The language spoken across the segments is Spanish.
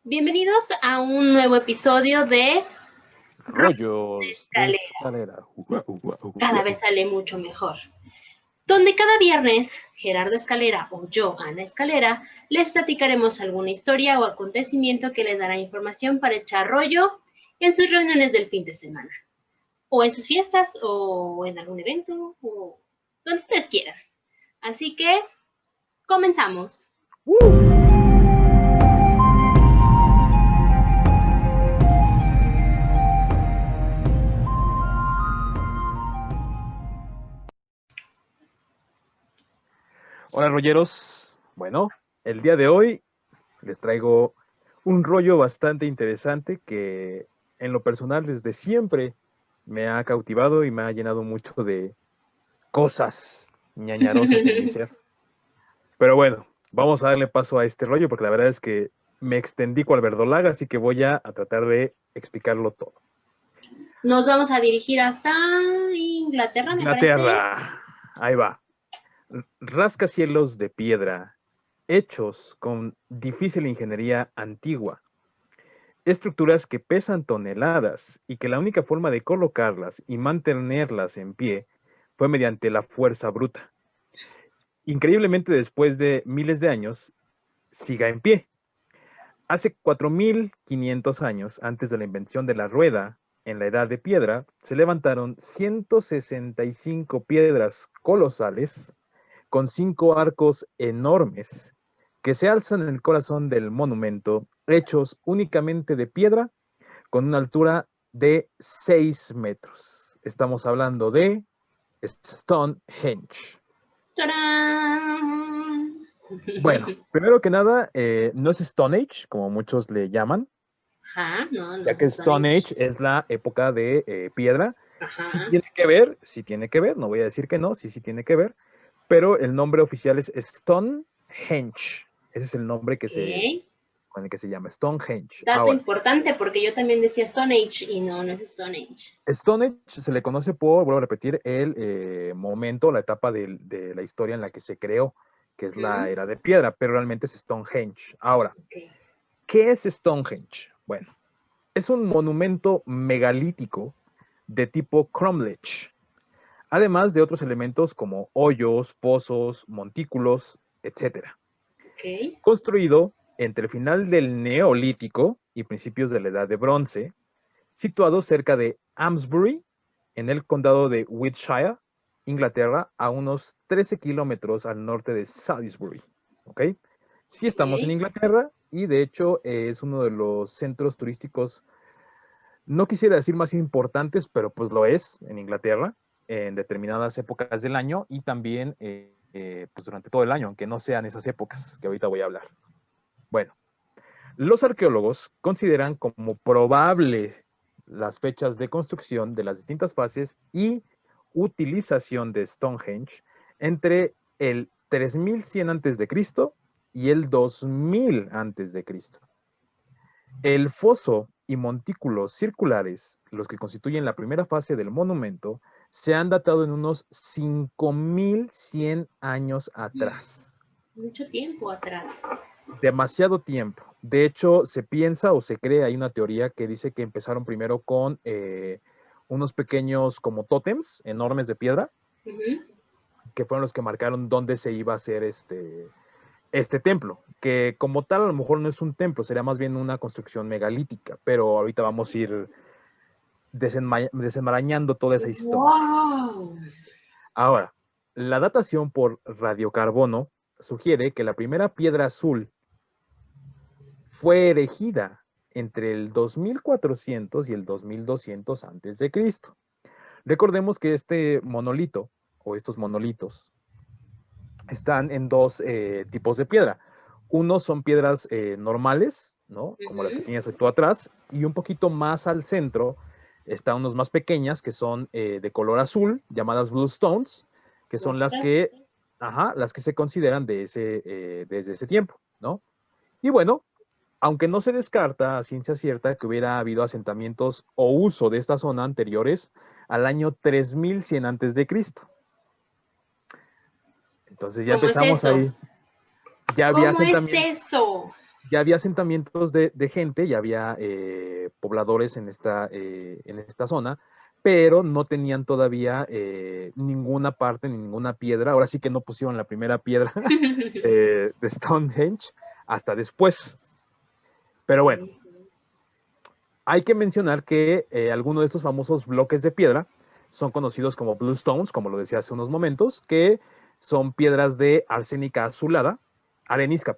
Bienvenidos a un nuevo episodio de Rollos de Escalera. escalera. Cada vez sale mucho mejor. Donde cada viernes Gerardo Escalera o yo, Ana Escalera, les platicaremos alguna historia o acontecimiento que les dará información para echar rollo en sus reuniones del fin de semana, o en sus fiestas, o en algún evento, o donde ustedes quieran. Así que, comenzamos. Hola, rolleros. Bueno, el día de hoy les traigo un rollo bastante interesante que en lo personal desde siempre me ha cautivado y me ha llenado mucho de cosas ñañarosas en mi ser. Pero bueno, vamos a darle paso a este rollo porque la verdad es que me extendí cual verdolaga, así que voy a tratar de explicarlo todo. Nos vamos a dirigir hasta Inglaterra, me parece. Inglaterra, ahí va. Rascacielos de piedra, hechos con difícil ingeniería antigua, estructuras que pesan toneladas y que la única forma de colocarlas y mantenerlas en pie fue mediante la fuerza bruta. Increíblemente, después de miles de años, siga en pie. Hace 4.500 años, antes de la invención de la rueda, en la Edad de Piedra, se levantaron 165 piedras colosales con 5 arcos enormes que se alzan en el corazón del monumento, hechos únicamente de piedra, con una altura de 6 metros. Estamos hablando de Stonehenge. ¡Tarán! Bueno, primero que nada, no es Stone Age, como muchos le llaman, Ajá, no, no ya es que Stone Stone Age. Age es la época de piedra. Ajá. Sí tiene que ver, no voy a decir que no, sí tiene que ver, pero el nombre oficial es Stonehenge. Ese es el nombre Ok. con el que se llama Stonehenge. Dato Ahora, importante porque yo también decía Stone Age y no, no es Stone Age. Stonehenge se le conoce por, vuelvo a repetir, el momento, la etapa de la historia en la que se creó, que es la era de piedra, pero realmente es Stonehenge. Ahora, Okay. ¿qué es Stonehenge? Bueno, es un monumento megalítico de tipo cromlech, además de otros elementos como hoyos, pozos, montículos, etcétera. Okay. Construido entre el final del Neolítico y principios de la Edad de Bronce, situado cerca de Amesbury, en el condado de Wiltshire, Inglaterra, a unos 13 kilómetros al norte de Salisbury. ¿Ok? Sí estamos en Okay. Inglaterra y de hecho es uno de los centros turísticos, no quisiera decir más importantes, pero pues lo es en Inglaterra en determinadas épocas del año y también pues durante todo el año, aunque no sean esas épocas que ahorita voy a hablar. Bueno, los arqueólogos consideran como probable las fechas de construcción de las distintas fases y utilización de Stonehenge entre el 3100 a.C. y el 2000 a.C. El foso y montículos circulares, los que constituyen la primera fase del monumento, se han datado en unos 5100 años atrás. Mucho tiempo atrás. Demasiado tiempo. De hecho, se piensa o se cree, hay una teoría que dice que empezaron primero con unos pequeños como tótems enormes de piedra, que fueron los que marcaron dónde se iba a hacer este templo, que como tal a lo mejor no es un templo, sería más bien una construcción megalítica, pero ahorita vamos a ir desenmarañando toda esa historia. ¡Wow! Ahora, la datación por radiocarbono sugiere que la primera piedra azul fue erigida entre el 2400 y el 2200 antes de Cristo. Recordemos que este monolito o estos monolitos están en dos tipos de piedra. Uno son piedras normales, ¿no? Como las que tienes tú atrás, y un poquito más al centro están unos más pequeñas que son de color azul, llamadas blue stones, que son las que se consideran desde ese tiempo, ¿no? Y bueno, aunque no se descarta a ciencia cierta que hubiera habido asentamientos o uso de esta zona anteriores al año 3100 antes de Cristo. Entonces ya ¿Cómo es empezamos eso? ahí. Ya había ¿Cómo es asentamientos. eso? ya había asentamientos de gente, ya había pobladores en esta zona, pero no tenían todavía ninguna parte ni ninguna piedra. Ahora sí que no pusieron la primera piedra de Stonehenge hasta después. Pero bueno, hay que mencionar que algunos de estos famosos bloques de piedra son conocidos como Blue Stones, como lo decía hace unos momentos, que son piedras de arsénica azulada, arenisca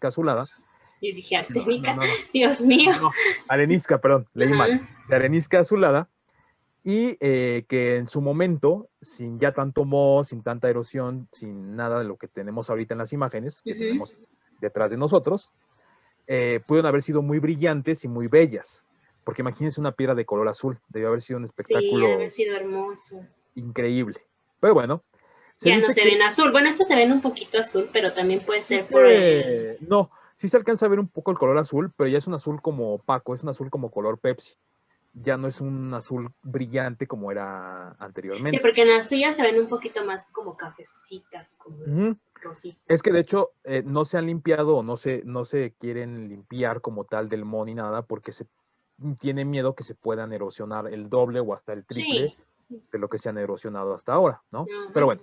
azulada. Yo dije No, no, arsénica, no, no, Dios mío. no, arenisca, perdón, leí mal, Ajá. de arenisca azulada, y que en su momento, sin ya tanto moho, sin tanta erosión, sin nada de lo que tenemos ahorita en las imágenes que tenemos detrás de nosotros, pudieron haber sido muy brillantes y muy bellas. Porque imagínense una piedra de color azul, debió haber sido un Sí, ha de haber espectáculo sido hermoso. increíble. Pero bueno, se Ya no dice se que ven azul. Bueno, estas se ven un poquito azul, pero también puede sí ser por no, sí se alcanza a ver un poco el color azul, pero ya es un azul como opaco, es un azul como color Pepsi. Ya no es un azul brillante como era sí, anteriormente. porque en las tuyas se ven un poquito más como cafecitas, como Es que rositas. de hecho no se han limpiado o no se quieren limpiar como tal del moho ni nada porque se tiene miedo que se puedan erosionar el doble o hasta el triple Sí. Sí. de lo que se han erosionado hasta ahora, ¿no? Pero Ajá. bueno,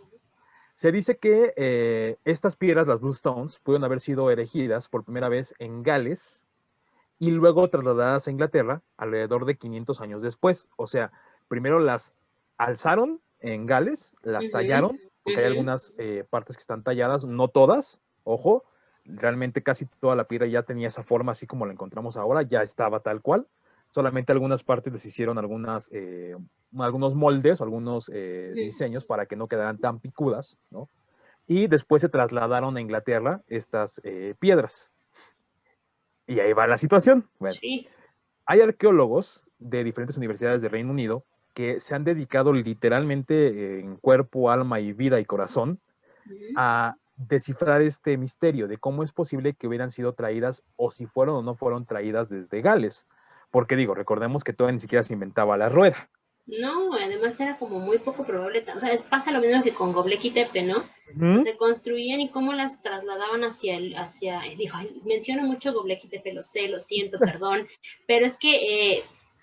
se dice que estas piedras, las Blue Stones, pudieron haber sido erigidas por primera vez en Gales y luego trasladadas a Inglaterra alrededor de 500 años después. O sea, primero las alzaron en Gales, las Ujú, tallaron, porque hay ujú. algunas partes que están talladas, no todas, ojo, realmente casi toda la piedra ya tenía esa forma así como la encontramos ahora, ya estaba tal cual, solamente algunas partes les hicieron algunos moldes, algunos diseños para que no quedaran tan picudas, ¿no? Y después se trasladaron a Inglaterra estas piedras. Y ahí va la situación. Bueno, Sí. hay arqueólogos de diferentes universidades del Reino Unido que se han dedicado literalmente en cuerpo, alma y vida y corazón Ujú. a descifrar este misterio de cómo es posible que hubieran sido traídas o si fueron o no fueron traídas desde Gales. Porque digo, recordemos que todavía ni siquiera se inventaba la rueda. No, además era como muy poco probable. O sea, pasa lo mismo que con Göbekli Tepe, ¿no? O sea, Ujú. se construían y cómo las trasladaban dijo, ay, menciono mucho Göbekli Tepe, lo sé, lo siento, perdón, pero es que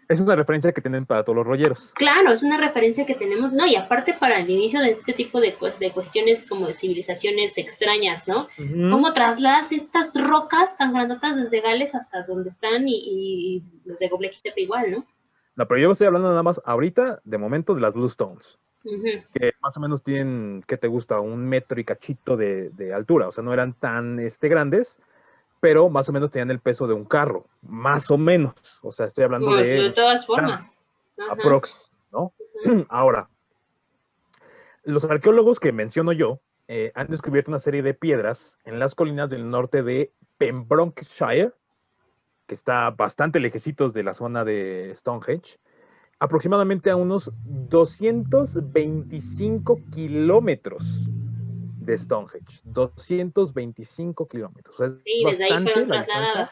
Es una referencia que tienen para todos los rolleros. claro, es una referencia que tenemos, ¿no? Y aparte para el inicio de este tipo de cuestiones como de civilizaciones extrañas, ¿no? Ujú. ¿Cómo trasladas estas rocas tan grandotas desde Gales hasta donde están y los de Göbekli Tepe igual, ¿no? No, pero yo estoy hablando nada más ahorita, de momento, de las Blue Stones, Ujú. que más o menos tienen, ¿qué te gusta? 1 metro y cachito de altura. O sea, no eran tan grandes, pero más o menos tenían el peso de un carro, más o menos. O sea, estoy hablando Bueno, de de un todas grande, formas. Ajá. aprox, ¿no? Ahora, los arqueólogos que menciono yo han descubierto una serie de piedras en las colinas del norte de Pembrokeshire, que está bastante lejecitos de la zona de Stonehenge, aproximadamente a unos 225 kilómetros de Stonehenge. 225 kilómetros. O sea, es Y desde ahí fueron bastante la distancia.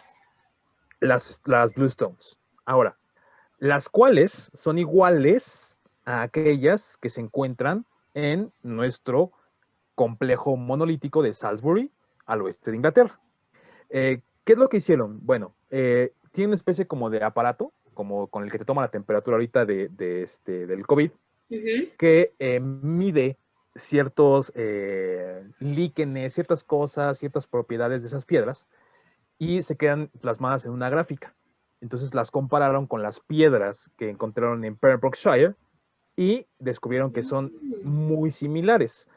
trasladadas. Las Blue Stones. Ahora, las cuales son iguales a aquellas que se encuentran en nuestro complejo monolítico de Salisbury, al oeste de Inglaterra. ¿Qué es lo que hicieron? Bueno, tiene una especie como de aparato, como con el que te toma la temperatura ahorita del COVID, Ujú. que mide ciertos líquenes, ciertas cosas, ciertas propiedades de esas piedras y se quedan plasmadas en una gráfica. Entonces las compararon con las piedras que encontraron en Pembrokeshire y descubrieron que son muy similares.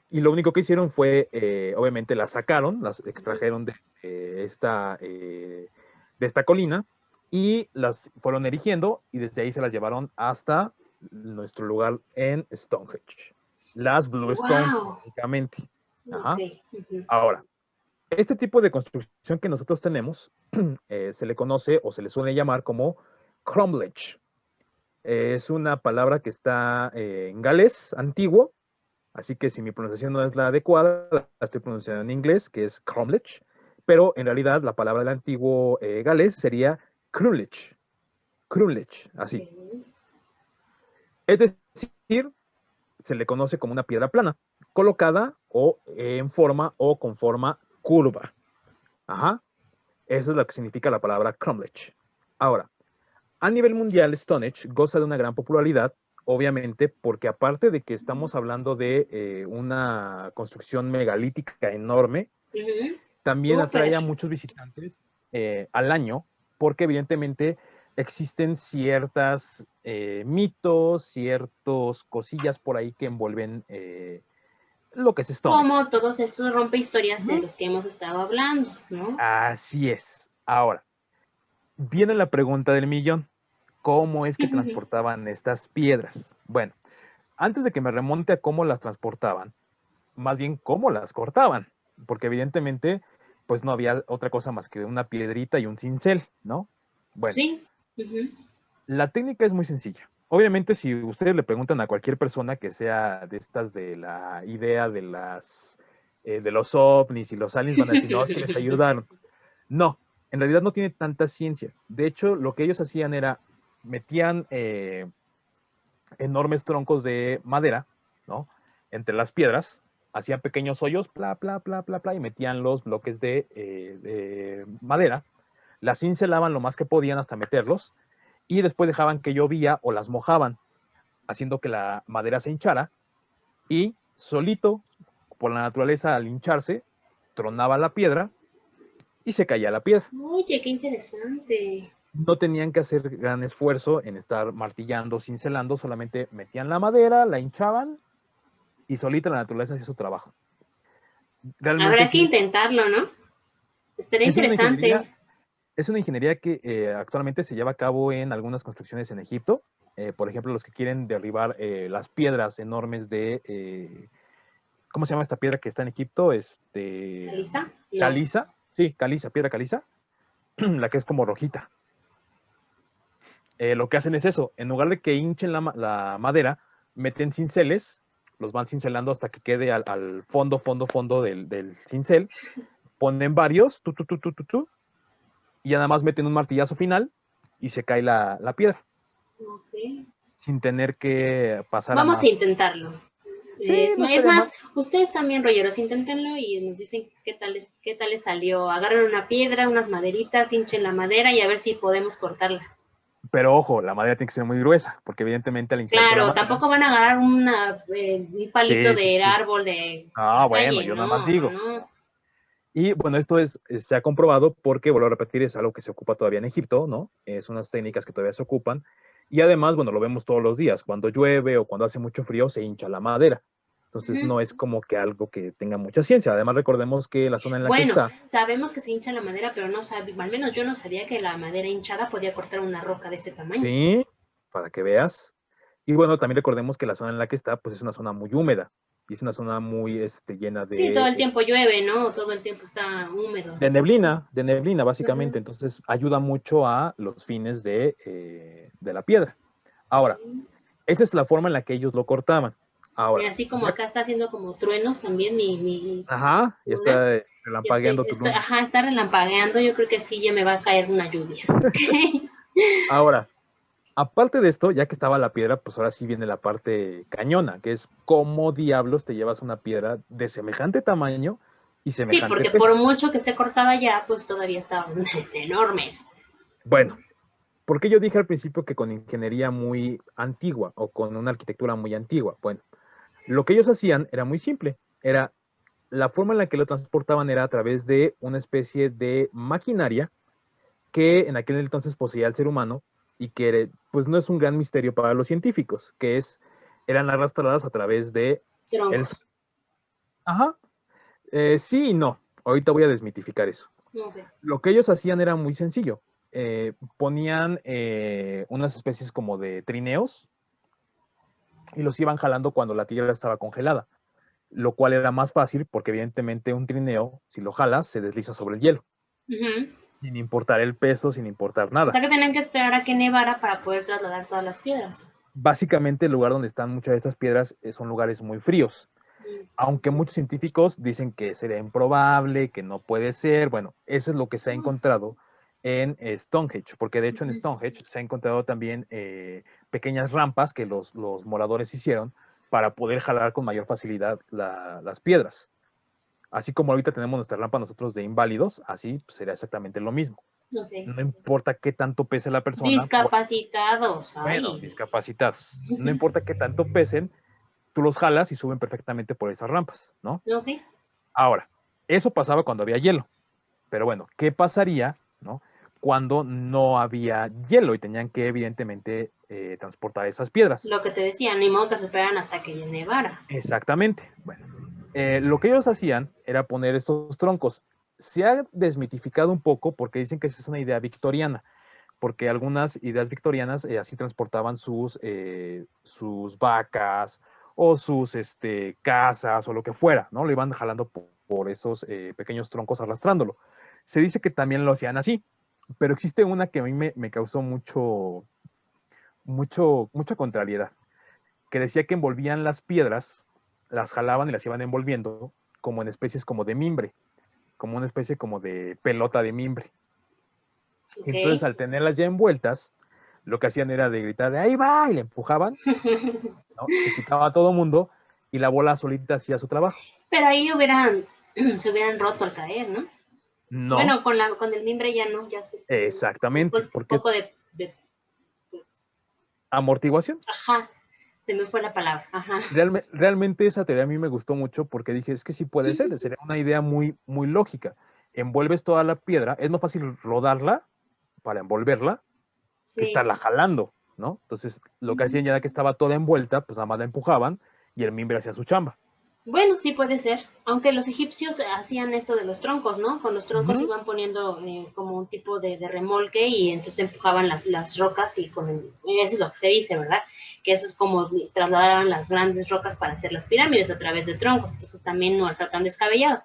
Y lo único que hicieron fue, obviamente, las sacaron, las extrajeron de esta colina y las fueron erigiendo y desde ahí se las llevaron hasta nuestro lugar en Stonehenge. Las Blue Stones, Wow. únicamente. Ok. Ajá. Ujú. Ahora, este tipo de construcción que nosotros tenemos se le conoce o se le suele llamar como cromlech. Es una palabra que está en galés antiguo, así que si mi pronunciación no es la adecuada, la estoy pronunciando en inglés, que es cromlech, pero en realidad la palabra del antiguo galés sería crumlech, crumlech, así. Bien. Es decir, se le conoce como una piedra plana, colocada o en forma o con forma curva. Ajá. Eso es lo que significa la palabra crumblage. Ahora, a nivel mundial, Stonehenge goza de una gran popularidad, obviamente, porque aparte de que estamos hablando de una construcción megalítica enorme, también atrae a Súper. muchos visitantes al año, porque evidentemente existen ciertas mitos, ciertas cosillas por ahí que envuelven lo que es Stonehenge. Como todos estos rompehistorias de Ujú. los que hemos estado hablando, ¿no? Así es. Ahora, viene la pregunta del millón. ¿Cómo es que transportaban estas piedras? Bueno, antes de que me remonte a cómo las transportaban, más bien cómo las cortaban, porque evidentemente pues no había otra cosa más que una piedrita y un cincel, ¿no? Bueno, Sí. la técnica es muy sencilla. Obviamente, si ustedes le preguntan a cualquier persona que sea de estas de la idea de de los ovnis y los aliens, van a decir, no, es que les ayudaron. No, en realidad no tiene tanta ciencia. De hecho, lo que ellos hacían era, metían enormes troncos de madera, ¿no? Entre las piedras, hacían pequeños hoyos, bla, bla, bla, bla, bla, y metían los bloques de madera, las cincelaban lo más que podían hasta meterlos, y después dejaban que llovía o las mojaban, haciendo que la madera se hinchara, y solito, por la naturaleza, al hincharse, tronaba la piedra y se caía la piedra. Oye, qué interesante. No tenían que hacer gran esfuerzo en estar martillando, cincelando, solamente metían la madera, la hinchaban y solita la naturaleza hacía su trabajo. Realmente Habrá que intentarlo, ¿no? Estaría es una ingeniería, interesante. es una ingeniería que actualmente se lleva a cabo en algunas construcciones en Egipto. Por ejemplo, los que quieren derribar las piedras enormes ¿cómo se llama esta piedra que está en Egipto? ¿Alisa? No. Caliza, sí, caliza, piedra caliza, la que es como rojita. Lo que hacen es eso, en lugar de que hinchen la madera, meten cinceles, los van cincelando hasta que quede al fondo, fondo, fondo del cincel, ponen varios, y ya nada más meten un martillazo final y se cae la piedra, Ok. sin tener que pasar a Vamos a más. intentarlo. Sí, no Es estaría más, mal. ustedes también, rolleros, inténtenlo y nos dicen qué tal les salió. Agarren una piedra, unas maderitas, hinchen la madera y a ver si podemos cortarla. Pero ojo, la madera tiene que ser muy gruesa, porque evidentemente al hincharse la Claro, madera. tampoco van a agarrar un palito Sí, sí, de sí. árbol de Ah, bueno, calle, yo nada más no, no, digo. no. Y bueno, esto se ha comprobado porque, vuelvo a repetir, es algo que se ocupa todavía en Egipto, ¿no? Es unas técnicas que todavía se ocupan. Y además, bueno, lo vemos todos los días. Cuando llueve o cuando hace mucho frío, se hincha la madera. Entonces, Ujú. no es como que algo que tenga mucha ciencia. Además, recordemos que la zona en la que Bueno, está, sabemos que se hincha la madera, pero no sabemos, al menos yo no sabía que la madera hinchada podía cortar una roca de ese tamaño. sí, para que veas. Y bueno, también recordemos que la zona en la que está, pues es una zona muy húmeda. Y es una zona muy llena Sí, todo el tiempo llueve, ¿no? Todo el tiempo está húmedo. de neblina, básicamente. Ujú. Entonces, ayuda mucho a los fines de la piedra. Ahora, esa es la forma en la que ellos lo cortaban. Y Ahora, así como ya, acá está haciendo como truenos también mi ajá, ya luna. está Yo relampagueando tu luna. ajá, está relampagueando, yo creo que sí ya me va a caer una lluvia. Ahora, aparte de esto, ya que estaba la piedra, pues ahora sí viene la parte cañona, que es cómo diablos te llevas una piedra de semejante tamaño y Sí, semejante porque por peso. mucho que esté cortada ya, pues todavía estaban enormes. Bueno, porque yo dije al principio que con ingeniería muy antigua o con una arquitectura muy antigua. Bueno, lo que ellos hacían era muy simple. Era la forma en la que lo transportaban era a través de una especie de maquinaria que en aquel entonces poseía el ser humano y que pues no es un gran misterio para los científicos, eran arrastradas a través de el... Troncos. Ajá, sí y no. Ahorita voy a desmitificar eso. Okay. Lo que ellos hacían era muy sencillo. Ponían unas especies como de trineos y los iban jalando cuando la tierra estaba congelada, lo cual era más fácil porque evidentemente un trineo, si lo jalas, se desliza sobre el hielo, Uh-huh. sin importar el peso, sin importar O nada. sea que tenían que esperar a que nevara para poder trasladar todas las piedras. Básicamente el lugar donde están muchas de estas piedras son lugares muy fríos, aunque muchos científicos dicen que sería improbable, que no puede ser. Bueno, eso es lo que se ha encontrado en Stonehenge, porque de hecho en Stonehenge se ha encontrado también pequeñas rampas que los moradores hicieron para poder jalar con mayor facilidad las piedras. Así como ahorita tenemos nuestra rampa nosotros de inválidos, así pues, sería exactamente lo mismo. Ok. No importa qué tanto pese la persona, Discapacitados, bueno, ay. discapacitados, no importa qué tanto pesen, tú los jalas y suben perfectamente por esas rampas, ¿no? Ok. Ahora, eso pasaba cuando había hielo, pero bueno, ¿qué pasaría, ¿no? Cuando no había hielo y tenían que evidentemente transportar esas piedras? Lo que te decía, ni modo que se esperan hasta que nevara. Exactamente. Bueno, lo que ellos hacían era poner estos troncos. Se ha desmitificado un poco porque dicen que esa es una idea victoriana, porque algunas ideas victorianas así transportaban sus vacas o sus casas o lo que fuera, ¿no? Lo iban jalando por esos pequeños troncos arrastrándolo. Se dice que también lo hacían así, pero existe una que a mí me causó mucha contrariedad, que decía que envolvían las piedras, las jalaban y las iban envolviendo como en especies como de mimbre, como una especie como de pelota de mimbre. Ok. Entonces, al tenerlas ya envueltas, lo que hacían era de gritar, ahí va, y le empujaban, ¿no? Se quitaba a todo mundo y la bola solita hacía su trabajo. Pero ahí se hubieran roto al caer, ¿no? No, Bueno, con el mimbre ya no, ya se, un exactamente, porque es poco pues, amortiguación. ajá, se me fue la palabra, ajá. Realmente esa teoría a mí me gustó mucho porque dije, es que sí puede ser, sería una idea muy, muy lógica. Envuelves toda la piedra, es más fácil rodarla para envolverla que Sí. estarla jalando, ¿no? Entonces, lo que hacían ya que estaba toda envuelta, pues nada más la empujaban y el mimbre hacía su chamba. Bueno, sí puede ser, aunque los egipcios hacían esto de los troncos, ¿no? Con los troncos Ujú. iban poniendo como un tipo de remolque y entonces empujaban las rocas y eso es lo que se dice, ¿verdad? Que eso es como trasladaban las grandes rocas para hacer las pirámides a través de troncos, entonces también no está tan descabellado.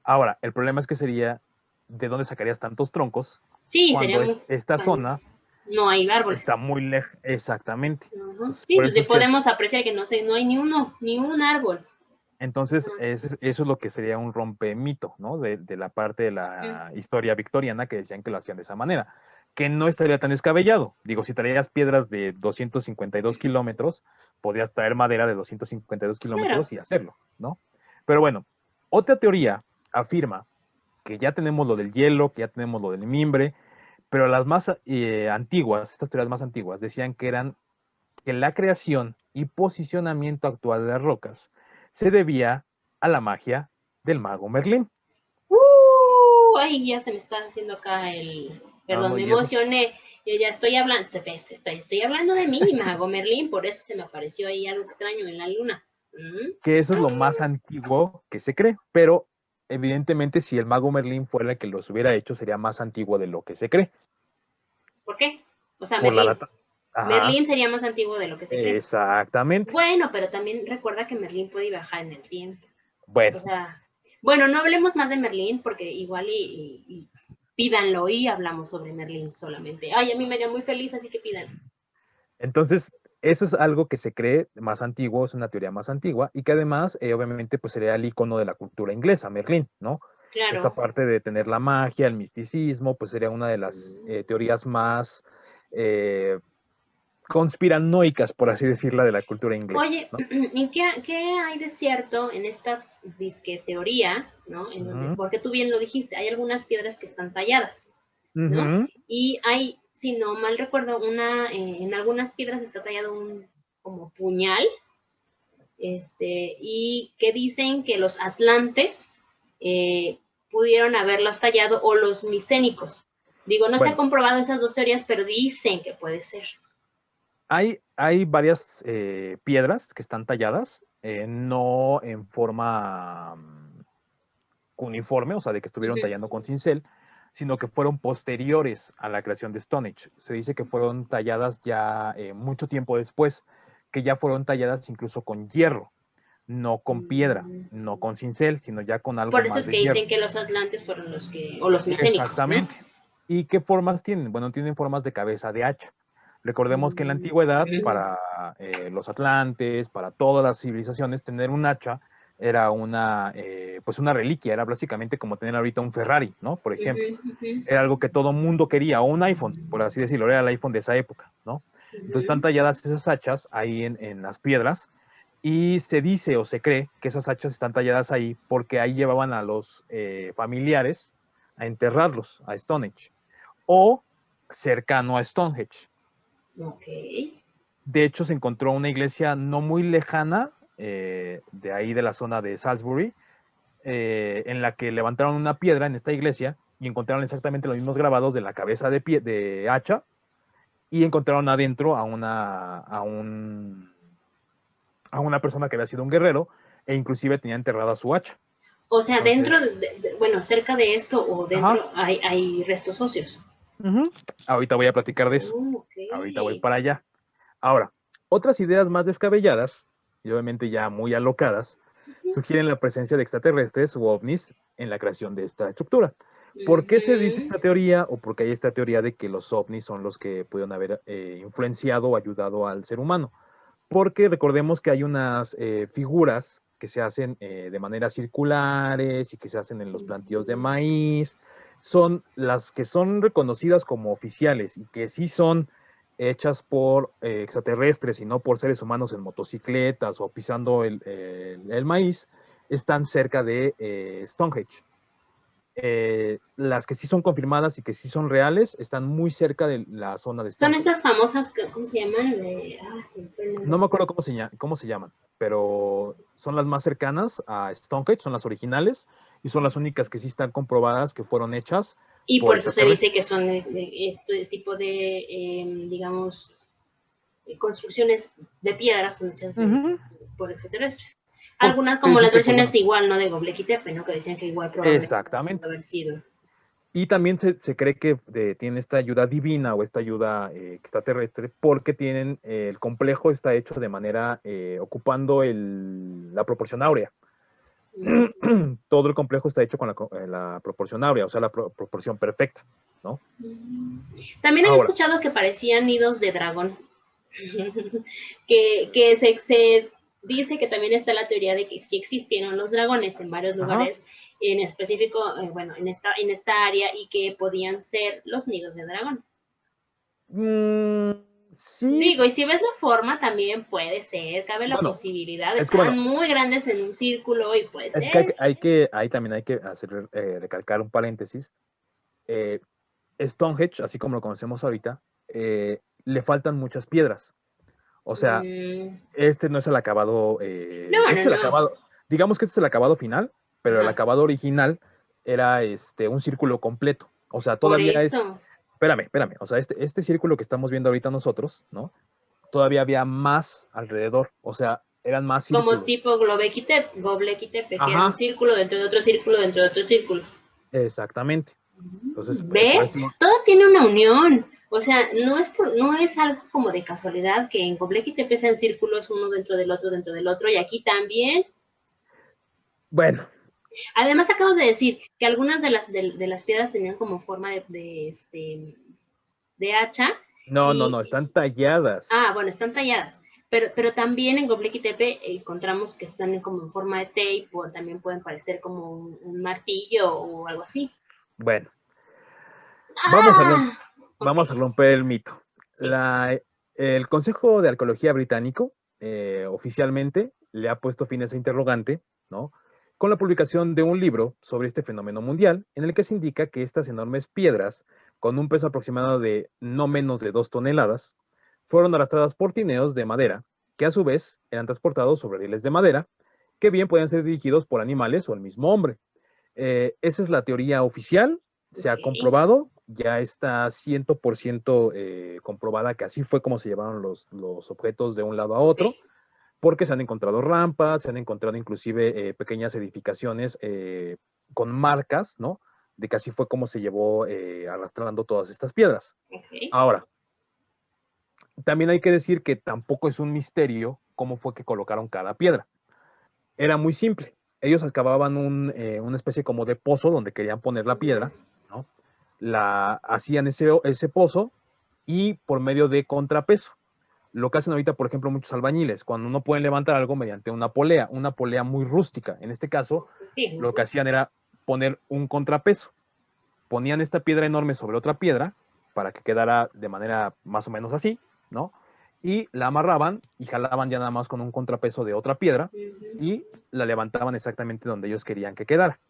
Ahora, el problema es que sería, ¿de dónde sacarías tantos troncos Sí, sería cuando muy... esta zona No hay árboles. está muy lejos? Exactamente. Ajá. Entonces, Sí, por pues eso es que podemos apreciar que no sé, no hay ni uno, ni un árbol. Entonces, Ajá. eso es lo que sería un rompemito, ¿no? De la parte de la historia victoriana que decían que lo hacían de esa manera, que no estaría tan descabellado. Digo, si traías piedras de 252 kilómetros, podrías traer madera de 252 Claro. kilómetros y hacerlo, ¿no? Pero bueno, otra teoría afirma que ya tenemos lo del hielo, que ya tenemos lo del mimbre, pero las más antiguas, estas teorías más antiguas, decían que eran que la creación y posicionamiento actual de las rocas se debía a la magia del mago Merlín. Ay, ya se me está haciendo acá No, Perdón, no, me y eso, emocioné. Yo ya estoy hablando, estoy hablando de mí, Mago Merlín, por eso se me apareció ahí algo extraño en la luna. ¿Mm? que eso es lo más antiguo que se cree, pero evidentemente si el mago Merlín fuera el que los hubiera hecho, sería más antiguo de lo que se cree. ¿Por qué? O sea, Por la Merlín. data. Ajá, Merlín sería más antiguo de lo que se cree. exactamente. Bueno, pero también recuerda que Merlín puede viajar en el tiempo. Bueno, O sea, bueno, no hablemos más de Merlín porque igual y pídanlo y hablamos sobre Merlín solamente. Ay, a mí me haría muy feliz, así que pídanlo. entonces eso es algo que se cree más antiguo, es una teoría más antigua y que además, obviamente, pues sería el icono de la cultura inglesa, Merlín, ¿no? Esta Claro. parte de tener la magia, el misticismo, pues sería una de las teorías más eh, conspiranoicas, por así decirla, de la cultura inglesa, Oye, ¿no? ¿y qué hay de cierto en esta disque teoría, ¿no? En donde, Ujú, porque tú bien lo dijiste, hay algunas piedras que están talladas, ¿no? ujú. Y hay, si no mal recuerdo, en algunas piedras está tallado un como puñal, y que dicen que los atlantes eh, pudieron haberlos tallado o los micénicos. Digo, no se ha Bueno, comprobado esas dos teorías, pero dicen que puede ser. hay varias piedras que están talladas, no en forma uniforme, o sea, de que Uh estuvieron -huh. tallando con cincel, sino que fueron posteriores a la creación de Stonehenge. Se dice que fueron talladas ya mucho tiempo después, que ya fueron talladas incluso con hierro, no con piedra, no con cincel, sino ya con algo Por eso más es de que hierro. dicen que los atlantes fueron los que, o los micénicos, ¿no? Exactamente. ¿Y qué formas tienen? Bueno, tienen formas de cabeza de hacha. Recordemos que en la Mm. antigüedad, para los atlantes, para todas las civilizaciones, tener un hacha era pues una reliquia, era básicamente como tener ahorita un Ferrari, ¿no? Por ejemplo. Era algo que todo mundo quería, o un iPhone, por así decirlo, era el iPhone de esa época, ¿no? Entonces están talladas esas hachas ahí en las piedras Y se dice o se cree que esas hachas están talladas ahí porque ahí llevaban a los familiares a enterrarlos a Stonehenge o cercano a Stonehenge. Ok. De hecho, se encontró una iglesia no muy lejana de ahí de la zona de Salisbury, en la que levantaron una piedra en esta iglesia y encontraron exactamente los mismos grabados de la cabeza de hacha y encontraron adentro a una persona que había sido un guerrero e inclusive tenía enterrada su hacha. O sea, Entonces, bueno, cerca de esto o ajá, dentro hay restos óseos. ahorita voy a platicar de eso. Ok. Ahorita voy para allá. Ahora, otras ideas más descabelladas y obviamente ya muy alocadas sugieren la presencia de extraterrestres u ovnis en la creación de esta estructura. ¿Por qué se dice esta teoría o por qué hay esta teoría de que los ovnis son los que pudieron haber influenciado o ayudado al ser humano? Porque recordemos que hay unas figuras que se hacen de manera circulares y que se hacen en los plantíos de maíz. Son las que son reconocidas como oficiales y que sí son hechas por extraterrestres y no por seres humanos en motocicletas o pisando el maíz, están cerca de Stonehenge. Las que sí son confirmadas y que sí son reales están muy cerca de la zona de Son Stonehenge. estas famosas, ¿cómo se llaman? No me acuerdo cómo se llaman, pero son las más cercanas a Stonehenge, son las originales y son las únicas que sí están comprobadas que fueron hechas Y por por eso se dice extraterrestres. que son este tipo de, digamos, construcciones de piedras son hechas Ujú. por extraterrestres. Algunas Porque como dicen las que, pues versiones bueno, igual, ¿no? De Göbekli Tepe, ¿no? Que decían que igual probablemente pudo exactamente. haber sido. Y también se cree que tiene esta ayuda divina o esta ayuda extraterrestre porque tienen el complejo está hecho de manera ocupando la proporción áurea. Todo el complejo está hecho con la proporción áurea, o sea, la proporción perfecta, ¿no? También había Ahora, escuchado que parecían nidos de dragón. que se dice que también está la teoría de que sí existieron los dragones en varios ajá, lugares, en específico, bueno, en esta área, y que podían ser los nidos de dragones. mm, sí, Digo, y si ves la forma, también puede ser, cabe la bueno, posibilidad. es que Están bueno, muy grandes en un círculo y puede es que ser. ahí también hay que hacer, recalcar un paréntesis. Eh, Stonehenge, así como lo conocemos ahorita, le faltan muchas piedras. O sea, Mm, este no es el acabado, no, este no, es el no. acabado, digamos que este es el acabado final, pero el Ajá. acabado original era un círculo completo. O sea, Por todavía eso, espérame, o sea, este círculo que estamos viendo ahorita nosotros, ¿no? Todavía había más alrededor, o sea, eran más como círculos. tipo Göbekli Tepe, que era un Ajá, círculo dentro de otro círculo dentro de otro círculo. exactamente. Entonces, por ¿Ves? eso, Todo tiene una unión. O sea, no es algo como de casualidad que en Göbekli Tepe sean círculos uno dentro del otro, y aquí también. bueno, Además, acabas de decir que algunas de las piedras tenían como forma de hacha, no, y, están talladas. bueno, están talladas. Pero también en Göbekli Tepe encontramos que están como en forma de tape, o también pueden parecer como un martillo o algo así. Bueno, vamos a, rom- ¡Ah! Ok, vamos a romper el mito. sí. El Consejo de Arqueología Británico oficialmente le ha puesto fin a ese interrogante, ¿no? Con la publicación de un libro sobre este fenómeno mundial, en el que se indica que estas enormes piedras, con un peso aproximado de no menos de 2 toneladas, fueron arrastradas por trineos de madera, que a su vez eran transportados sobre rieles de madera, que bien podían ser dirigidos por animales o el mismo hombre. Esa es la teoría oficial, se Ok. ha comprobado, ya está 100% comprobada que así fue como se llevaron los objetos de un lado a otro, Ok. porque se han encontrado rampas, se han encontrado inclusive pequeñas edificaciones con marcas, ¿no? De que así fue como se llevó arrastrando todas estas piedras. Ok. Ahora, también hay que decir que tampoco es un misterio cómo fue que colocaron cada piedra. Era muy simple. Ellos excavaban una especie como de pozo donde querían poner la piedra, ¿no? Hacían ese pozo y por medio de contrapeso. Lo que hacen ahorita, por ejemplo, muchos albañiles, cuando no pueden levantar algo mediante una polea muy rústica. En este caso, Sí. lo que hacían era poner un contrapeso. Ponían esta piedra enorme sobre otra piedra para que quedara de manera más o menos así, ¿no? y la amarraban y jalaban ya nada más con un contrapeso de otra piedra Ujú. y la levantaban exactamente donde ellos querían que quedara.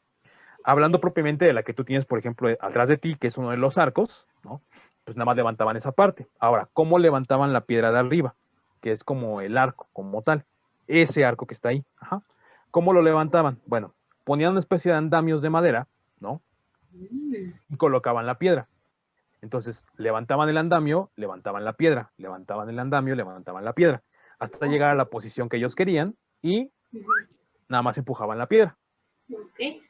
Hablando propiamente de la que tú tienes, por ejemplo, atrás de ti, que es uno de los arcos, ¿no? Pues nada más levantaban esa parte. Ahora, ¿cómo levantaban la piedra de arriba? Que es como el arco, como tal. Ese arco que está ahí. Ajá. ¿Cómo lo levantaban? Bueno, ponían una especie de andamios de madera, ¿no? Mm. Y colocaban la piedra. Entonces, levantaban el andamio, levantaban la piedra, levantaban el andamio, levantaban la piedra, hasta llegar a la posición que ellos querían y Ujú. nada más empujaban la piedra. Ok.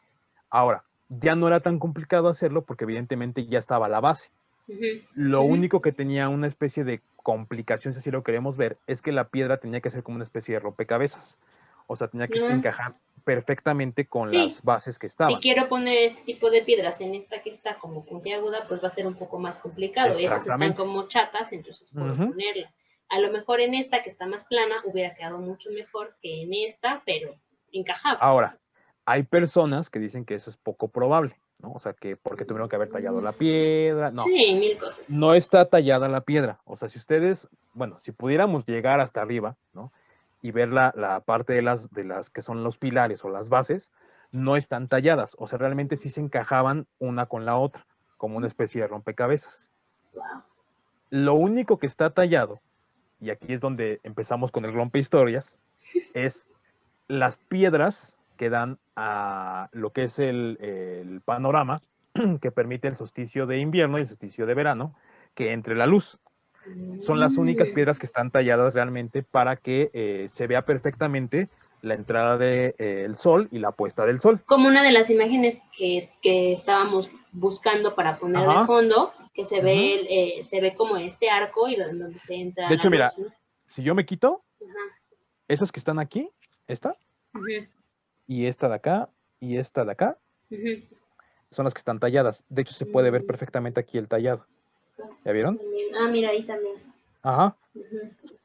Ahora, ya no era tan complicado hacerlo porque evidentemente ya estaba la base. Ujú. Lo Ujú. único que tenía una especie de complicación, si así lo queremos ver, es que la piedra tenía que ser como una especie de rompecabezas. O sea, tenía que No. encajar perfectamente con Sí, las bases que si estaban. quiero poner este tipo de piedras en esta que está como puntiaguda, pues va a ser un poco más complicado. Estas están Exactamente. como chatas, entonces puedo Ujú. ponerlas. A lo mejor en esta que está más plana hubiera quedado mucho mejor que en esta, pero encajaba. Ahora, hay personas que dicen que eso es poco probable, ¿no? O sea, que porque tuvieron que haber tallado Mm. la piedra. No, Sí, mil cosas. no está tallada la piedra. O sea, si ustedes, bueno, si pudiéramos llegar hasta arriba, ¿no? Y ver la parte de las que son los pilares o las bases, no están talladas. O sea, realmente sí se encajaban una con la otra, como una especie de rompecabezas. Wow. Lo único que está tallado, y aquí es donde empezamos con el rompehistorias, es las piedras que dan a lo que es el panorama que permite el solsticio de invierno y el solsticio de verano, que entre la luz. Son las únicas Mm. piedras que están talladas realmente para que se vea perfectamente la entrada del sol y la puesta del sol. Como una de las imágenes que estábamos buscando para poner de Ajá. fondo, que se Ujú. ve, se ve como este arco y donde se entra De la hecho, mira, luz, ¿no? si yo me quito, Ajá. esas que están aquí, esta Ujú. y esta de acá y esta de acá, Ujú. son las que están talladas. De hecho, se puede ver Mm. perfectamente aquí el tallado. ¿Ya vieron? También. Ah, mira, ahí también. Ajá. Ujú.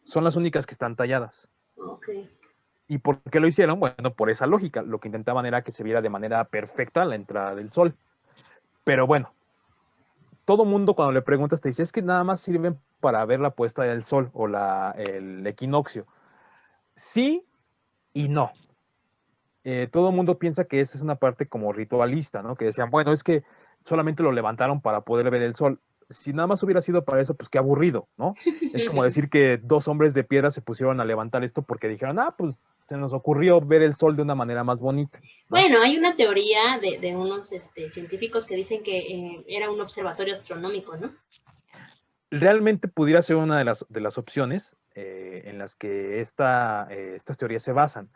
Son las únicas que están talladas. Ok. ¿Y por qué lo hicieron? Bueno, por esa lógica. Lo que intentaban era que se viera de manera perfecta la entrada del sol. Pero bueno, todo mundo cuando le preguntas te dice, es que nada más sirven para ver la puesta del sol o el equinoccio. Sí y no. Todo el mundo piensa que esa es una parte como ritualista, ¿no? Que decían, bueno, es que solamente lo levantaron para poder ver el sol. Si nada más hubiera sido para eso, pues qué aburrido, ¿no? Es como decir que dos hombres de piedra se pusieron a levantar esto porque dijeron, pues se nos ocurrió ver el sol de una manera más bonita, ¿no? Bueno, hay una teoría de unos científicos que dicen que era un observatorio astronómico, ¿no? Realmente pudiera ser una de las opciones en las que estas teorías se basan,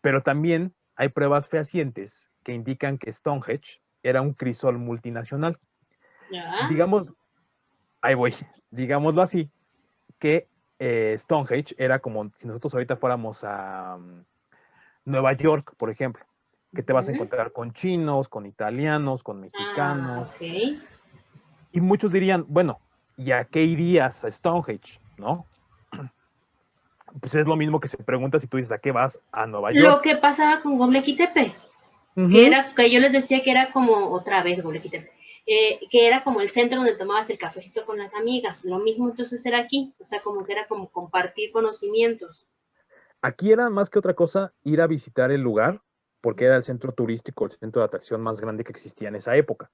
pero también hay pruebas fehacientes que indican que Stonehenge era un crisol multinacional. ¿Ya? Digamos, ahí voy, digámoslo así, que Stonehenge era como si nosotros ahorita fuéramos a Nueva York, por ejemplo, que te vas a Ujú. encontrar con chinos, con italianos, con Ah, mexicanos, ok. y muchos dirían, bueno, ¿y a qué irías a Stonehenge? ¿No? Pues es lo mismo que se pregunta si tú dices, ¿a qué vas a Nueva Lo York? que pasaba con Göbekli Tepe, Ujú. que yo les decía que era como, otra vez Göbekli Tepe, que era como el centro donde tomabas el cafecito con las amigas. Lo mismo entonces era aquí, o sea, como que era como compartir conocimientos. Aquí era más que otra cosa ir a visitar el lugar, porque era el centro turístico, el centro de atracción más grande que existía en esa época.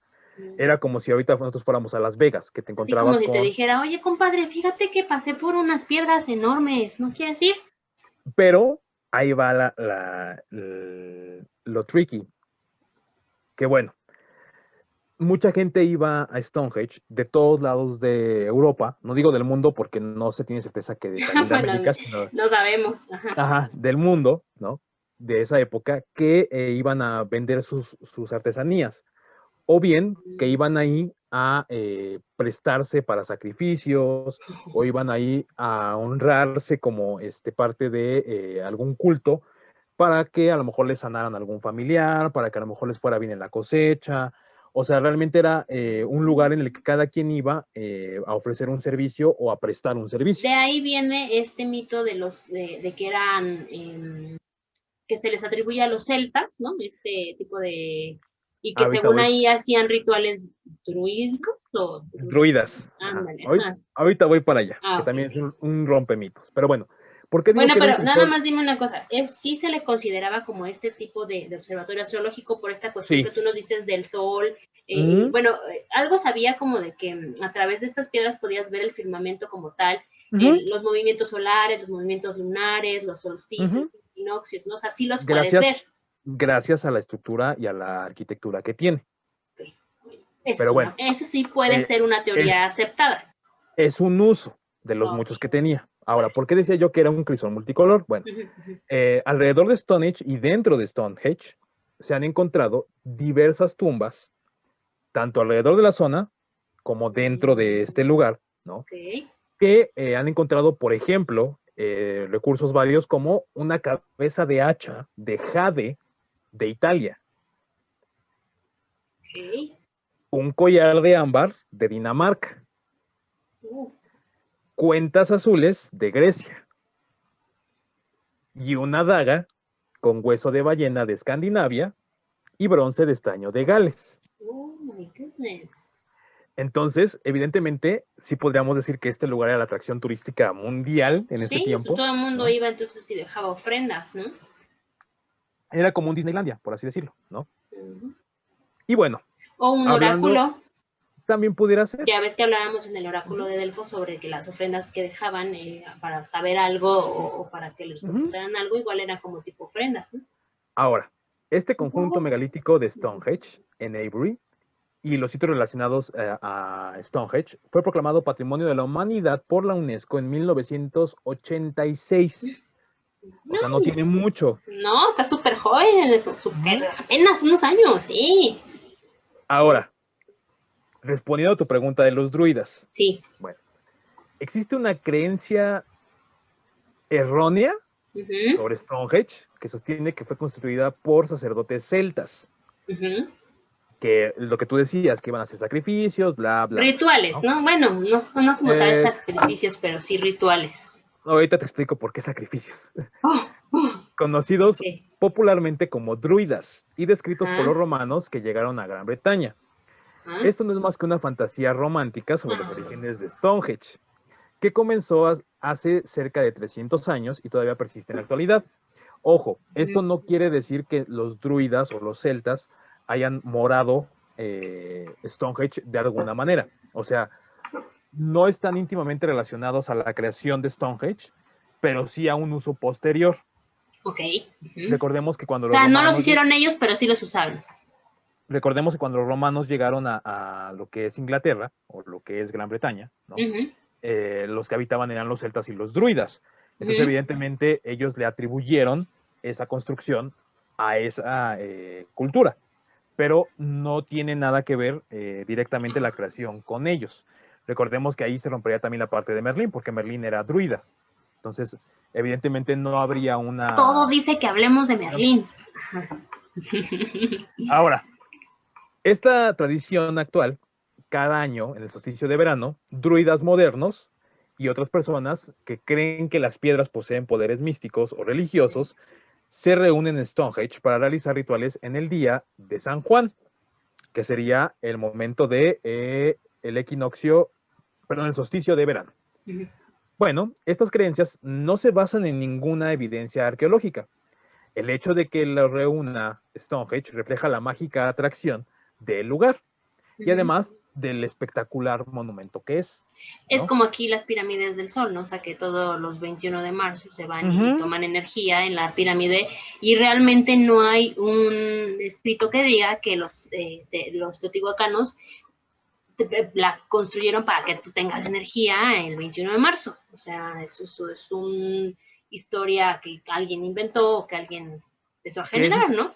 Era como si ahorita nosotros fuéramos a Las Vegas, que te Así como encontrabas si te con, dijera, oye, compadre, fíjate que pasé por unas piedras enormes, ¿no quieres ir? pero ahí va lo tricky, que bueno, mucha gente iba a Stonehenge de todos lados de Europa, no digo del mundo porque no se tiene certeza que también de Bueno, América, sino no sabemos. Ajá. ajá, del mundo, ¿no? De esa época, que iban a vender sus artesanías, o bien que iban ahí a prestarse para sacrificios, o iban ahí a honrarse como parte de algún culto, para que a lo mejor les sanaran algún familiar, para que a lo mejor les fuera bien en la cosecha. O sea, realmente era un lugar en el que cada quien iba a ofrecer un servicio o a prestar un servicio. De ahí viene este mito de que eran, que se les atribuye a los celtas, ¿no? Este tipo de Y que Ahorita según voy. ahí hacían rituales druídicos o Druidas. Ajá. ándale, ajá. Ahorita voy para allá, Ah, que ok, también es ok. un rompemitos. Pero bueno, ¿por qué digo Bueno, que era un pero nada crisol? más dime una cosa, ¿sí se le consideraba como este tipo de observatorio astrológico por esta cuestión Sí. que tú nos dices del sol? Mm, Bueno, algo sabía como de que a través de estas piedras podías ver el firmamento como tal, ujú, los movimientos solares, los movimientos lunares, los solsticios, ujú. los equinoccios, ¿no? O sea, sí los puedes ver. Gracias, gracias a la estructura y a la arquitectura que tiene. Ok, bueno, Pero bueno, eso sí puede eh, ser una teoría es, aceptada. es un uso de los Ok, muchos que tenía. Ahora, vale. ¿por qué decía yo que era un crisol multicolor? Bueno, Ujú, ujú. alrededor de Stonehenge y dentro de Stonehenge se han encontrado diversas tumbas, tanto alrededor de la zona como dentro de este lugar, ¿no? Ok. Que han encontrado, por ejemplo, recursos varios como una cabeza de hacha de jade de Italia, Ok. un collar de ámbar de Dinamarca, Uh, cuentas azules de Grecia y una daga con hueso de ballena de Escandinavia y bronce de estaño de Gales. oh my goodness. Entonces, evidentemente, sí podríamos decir que este lugar era la atracción turística mundial en ese Sí, tiempo, todo el mundo ¿no? iba entonces y dejaba ofrendas, ¿no? Era como un Disneylandia, por así decirlo, ¿no? Ujú. Y bueno, O un hablando, oráculo, también pudiera ser. ya ves que hablábamos en el oráculo Ujú, de Delfos sobre que las ofrendas que dejaban para saber algo o para que les ujú. contestaran algo, igual eran como tipo ofrendas, ¿no? Ahora, este conjunto Ujú. megalítico de Stonehenge en Avebury y los sitios relacionados a Stonehenge fue proclamado Patrimonio de la Humanidad por la UNESCO en 1986. O No, sea, no tiene mucho. no, está súper joven, súper, Ujú. apenas unos años, sí. Ahora, respondiendo a tu pregunta de los druidas. Sí. Bueno, existe una creencia errónea Ujú, sobre Stonehenge que sostiene que fue construida por sacerdotes celtas, ujú. que lo que tú decías, que iban a hacer sacrificios, bla, bla, bla, Rituales, ¿no? ¿no? Bueno, no, no como tal Eh, sacrificios, pero sí rituales. ahorita te explico por qué sacrificios. Oh, oh, Conocidos ok. popularmente como druidas y descritos por Ajá, los romanos que llegaron a Gran Bretaña. ajá. Esto no es más que una fantasía romántica sobre los Ah, orígenes de Stonehenge, que comenzó hace cerca de 300 años y todavía persiste en la actualidad. Ojo, esto ujú. no quiere decir que los druidas o los celtas hayan morado Stonehenge de alguna manera. O sea, no están íntimamente relacionados a la creación de Stonehenge, pero sí a un uso posterior. Ok. Ujú. Recordemos que cuando O los sea, no los romanos, hicieron ellos, pero sí los usaron. recordemos que cuando los romanos llegaron a lo que es Inglaterra o lo que es Gran Bretaña, ¿no? Ujú, Los que habitaban eran los celtas y los druidas. Entonces, ujú. evidentemente, ellos le atribuyeron esa construcción a esa cultura, pero no tiene nada que ver directamente la creación con ellos. Recordemos que ahí se rompería también la parte de Merlín, porque Merlín era druida. Entonces, evidentemente no habría Todo una... dice que hablemos de una... Merlín. Ahora, esta tradición actual, cada año, en el solsticio de verano, druidas modernos y otras personas que creen que las piedras poseen poderes místicos o religiosos, se reúnen en Stonehenge para realizar rituales en el día de San Juan, que sería el momento de el equinoccio, perdón, el solsticio de verano. Ujú. Bueno, estas creencias no se basan en ninguna evidencia arqueológica. El hecho de que lo reúna Stonehenge refleja la mágica atracción del lugar y Ujú. además del espectacular monumento que es, Es ¿no? como aquí las pirámides del Sol, ¿no? O sea, que todos los 21 de marzo se van y Ujú. toman energía en la pirámide y realmente no hay un escrito que diga que los teotihuacanos la construyeron para que tú tengas energía el 21 de marzo. O sea, eso es una historia que alguien inventó o que alguien empezó a Que ese, generar, es, ¿no?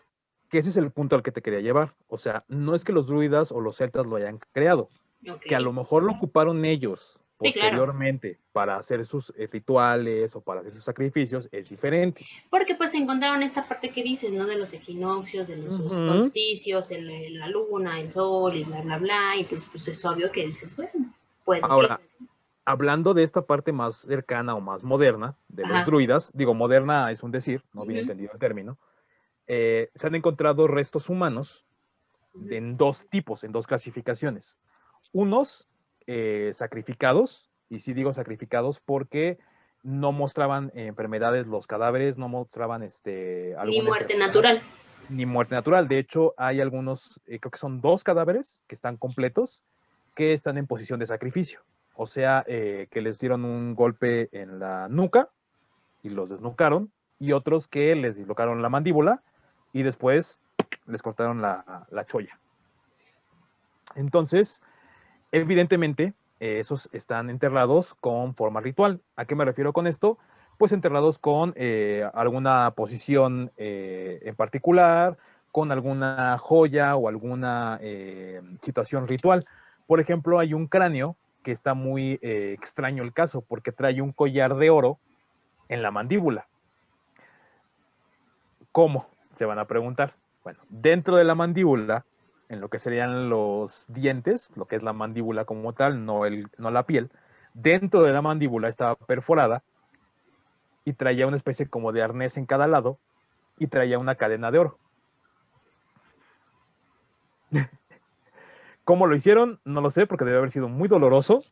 que ese es el punto al que te quería llevar. O sea, no es que los druidas o los celtas lo hayan creado, Ok. que a lo mejor lo ocuparon ellos Sí, claro. posteriormente para hacer sus rituales o para hacer sus sacrificios, es diferente. Porque pues encontraron esta parte que dices, ¿no? De los equinoccios, de los Ujú. solsticios, la luna, el sol y bla, bla, bla. Y entonces pues es obvio que dices, bueno, puede que. Ahora, hablando de esta parte más cercana o más moderna de los Ajá. druidas, digo, moderna es un decir, no bien Uh-huh. entendido el término, se han encontrado restos humanos en dos tipos, en dos clasificaciones. Unos sacrificados, y sí digo sacrificados porque no mostraban enfermedades los cadáveres, no mostraban Ni alguna muerte enfermedad, natural. ni muerte natural. De hecho, hay algunos, creo que son 2 cadáveres que están completos, que están en posición de sacrificio. O sea, que les dieron un golpe en la nuca y los desnucaron, y otros que les dislocaron la mandíbula y después les cortaron la cholla. Entonces, evidentemente, esos están enterrados con forma ritual. ¿A qué me refiero con esto? Pues enterrados con alguna posición en particular, con alguna joya o alguna situación ritual. Por ejemplo, hay un cráneo que está muy extraño el caso, porque trae un collar de oro en la mandíbula. ¿Cómo? Se van a preguntar. Bueno, dentro de la mandíbula, en lo que serían los dientes, lo que es la mandíbula como tal, no la piel, dentro de la mandíbula estaba perforada y traía una especie como de arnés en cada lado y traía una cadena de oro. ¿Cómo lo hicieron? No lo sé, porque debe haber sido muy doloroso.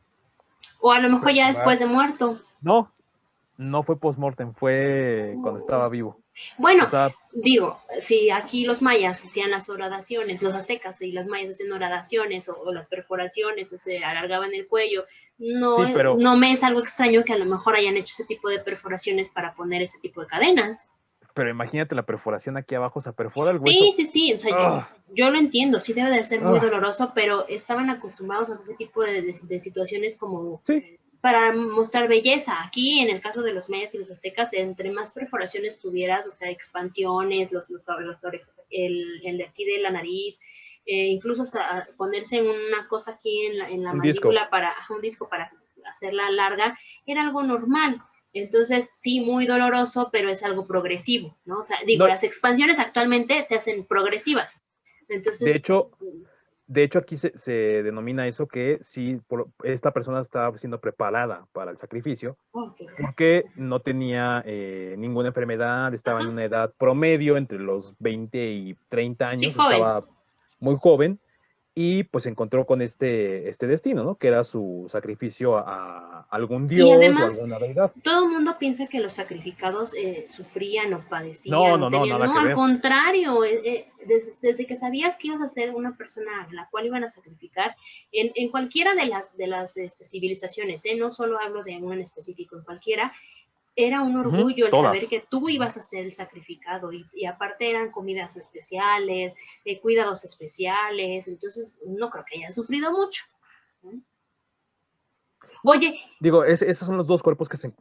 O a lo mejor ya después de muerto. No, no fue post-mortem, fue cuando estaba vivo. Bueno, digo, si aquí los mayas hacían las horadaciones, los aztecas y los mayas hacían horadaciones o las perforaciones o se alargaban el cuello, no, sí, no me es algo extraño que a lo mejor hayan hecho ese tipo de perforaciones para poner ese tipo de cadenas. Pero imagínate la perforación aquí abajo, se perfora el hueso. Sí, o sea, yo lo entiendo, sí debe de ser muy doloroso, pero estaban acostumbrados a ese tipo de situaciones como para mostrar belleza. Aquí, en el caso de los mayas y los aztecas, entre más perforaciones tuvieras, o sea, expansiones, el de aquí de la nariz, incluso hasta ponerse una cosa aquí en la mandíbula un disco para hacerla larga, era algo normal. Entonces, sí, muy doloroso, pero es algo progresivo, ¿no? O sea, digo, las expansiones actualmente se hacen progresivas. Entonces, de hecho aquí se denomina eso que sí, esta persona estaba siendo preparada para el sacrificio, porque no tenía ninguna enfermedad, estaba en una edad promedio entre los 20 y 30 años, estaba muy joven, y pues se encontró con este destino, ¿no? Que era su sacrificio a algún dios, y además, o alguna deidad. Todo el mundo piensa que los sacrificados sufrían o padecían. No, al contrario, desde que sabías que ibas a ser una persona a la cual iban a sacrificar, en cualquiera de las civilizaciones, no solo hablo de una en específico, en cualquiera, era un orgullo el saber que tú ibas a ser el sacrificado y aparte eran comidas especiales, cuidados especiales, entonces no creo que haya sufrido mucho. Oye. Digo, esos son los dos cuerpos que se...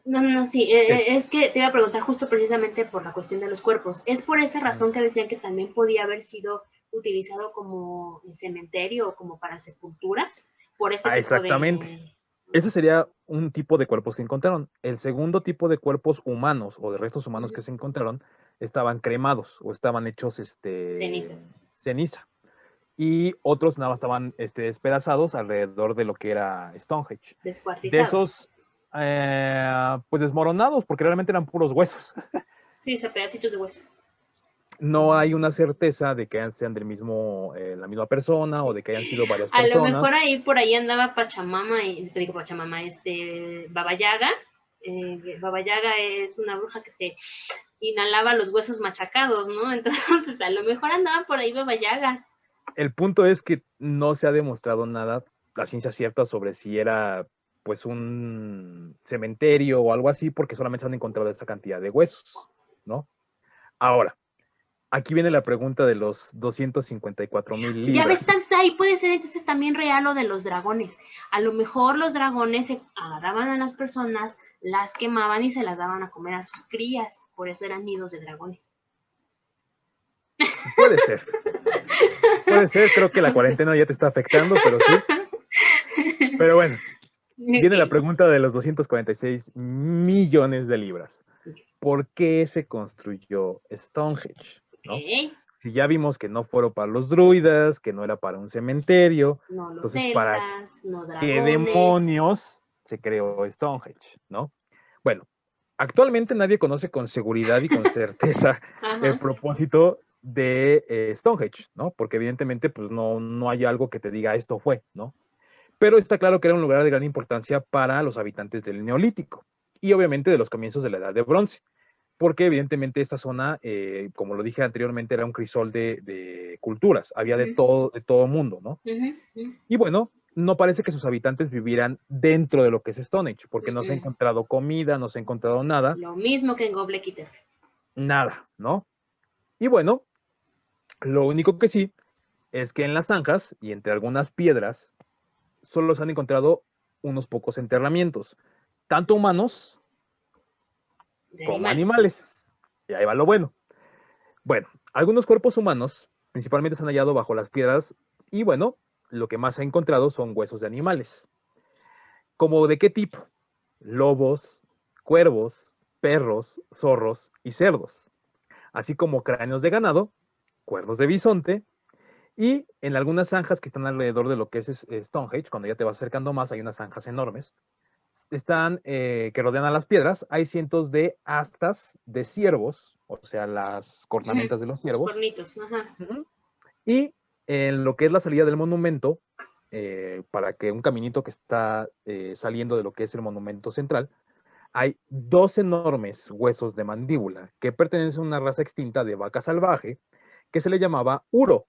No, sí, es que te iba a preguntar justo precisamente por la cuestión de los cuerpos. Es por esa razón que decían que también podía haber sido utilizado como cementerio o como para sepulturas, por ese tipo exactamente. Ese sería un tipo de cuerpos que encontraron. El segundo tipo de cuerpos humanos o de restos humanos que se encontraron estaban cremados o estaban hechos ceniza. Y otros nada más estaban despedazados alrededor de lo que era Stonehenge. Descuartizados. De esos, pues desmoronados, porque realmente eran puros huesos. Sí, o sea, pedacitos de hueso. No hay una certeza de que sean del mismo, la misma persona o de que hayan sido varias personas. A lo mejor por ahí andaba Pachamama, Baba Yaga. Baba Yaga es una bruja que se inhalaba los huesos machacados, ¿no? Entonces, a lo mejor andaba por ahí Baba Yaga. El punto es que no se ha demostrado nada, la ciencia cierta, sobre si era pues un cementerio o algo así, porque solamente se han encontrado esta cantidad de huesos, ¿no? Ahora, aquí viene la pregunta de los 254,000 libras. Ya ves, ahí puede ser entonces también real lo de los dragones. A lo mejor los dragones se agarraban a las personas, las quemaban y se las daban a comer a sus crías. Por eso eran nidos de dragones. Puede ser. Puede ser, creo que la cuarentena ya te está afectando, pero sí. Pero bueno, viene la pregunta de los 246 millones de libras. ¿Por qué se construyó Stonehenge? ¿No? Si ya vimos que no fueron para los druidas, que no era para un cementerio, no los entonces celtas, ¿para no dragones, qué demonios se creó Stonehenge? ¿No? Bueno, actualmente nadie conoce con seguridad y con certeza el propósito de Stonehenge, ¿no? Porque evidentemente pues no hay algo que te diga esto fue, ¿no? Pero está claro que era un lugar de gran importancia para los habitantes del Neolítico y obviamente de los comienzos de la Edad de Bronce, porque evidentemente esta zona, como lo dije anteriormente, era un crisol de culturas, había de todo mundo, ¿no? Y bueno, no parece que sus habitantes vivieran dentro de lo que es Stonehenge, porque no se ha encontrado comida, no se ha encontrado nada. Lo mismo que en Göbekli Tepe. Nada, ¿no? Y bueno, lo único que sí es que en las zanjas y entre algunas piedras solo se han encontrado unos pocos enterramientos, tanto humanos De como animales. animales. Y ahí va lo bueno. Bueno, algunos cuerpos humanos principalmente se han hallado bajo las piedras y bueno, lo que más se ha encontrado son huesos de animales. ¿Como de qué tipo? Lobos, cuervos, perros, zorros y cerdos, así como cráneos de ganado, cuernos de bisonte, y en algunas zanjas que están alrededor de lo que es Stonehenge, cuando ya te vas acercando más, hay unas zanjas enormes, que rodean a las piedras, hay cientos de astas de ciervos, o sea, las cornamentas de los Los ciervos, cuernitos, ajá. y en lo que es la salida del monumento, para que un caminito que está saliendo de lo que es el monumento central, hay dos enormes huesos de mandíbula que pertenecen a una raza extinta de vaca salvaje que se le llamaba uro.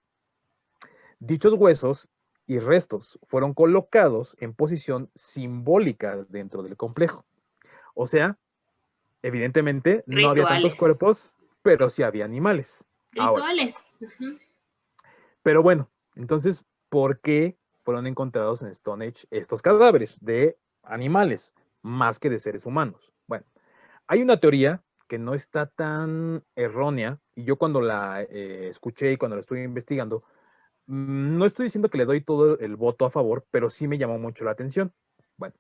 Dichos huesos y restos fueron colocados en posición simbólica dentro del complejo. O sea, evidentemente no había tantos Rituales. cuerpos, pero sí había animales. Ahora, Rituales. pero bueno, entonces, ¿por qué fueron encontrados en Stonehenge estos cadáveres de animales más que de seres humanos? Bueno, hay una teoría que no está tan errónea y yo cuando la escuché y cuando la estuve investigando, no estoy diciendo que le doy todo el voto a favor, pero sí me llamó mucho la atención. Bueno,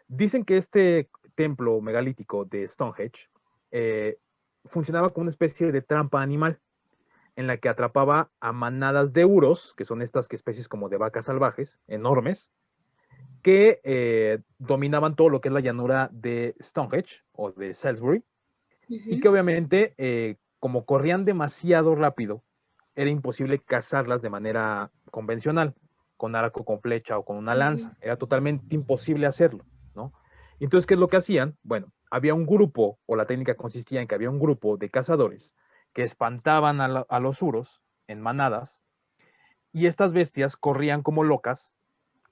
dicen que este templo megalítico de Stonehenge eh, funcionaba como una especie de trampa animal en la que atrapaba a manadas de uros, que son estas especies como de vacas salvajes, enormes, que dominaban todo lo que es la llanura de Stonehenge o de Salisbury, y que obviamente, como corrían demasiado rápido, era imposible cazarlas de manera convencional, con arco, con flecha o con una lanza. Era totalmente imposible hacerlo, ¿no? Entonces, ¿qué es lo que hacían? Bueno, había un grupo, o la técnica consistía en que había un grupo de cazadores que espantaban a los uros en manadas, y estas bestias corrían como locas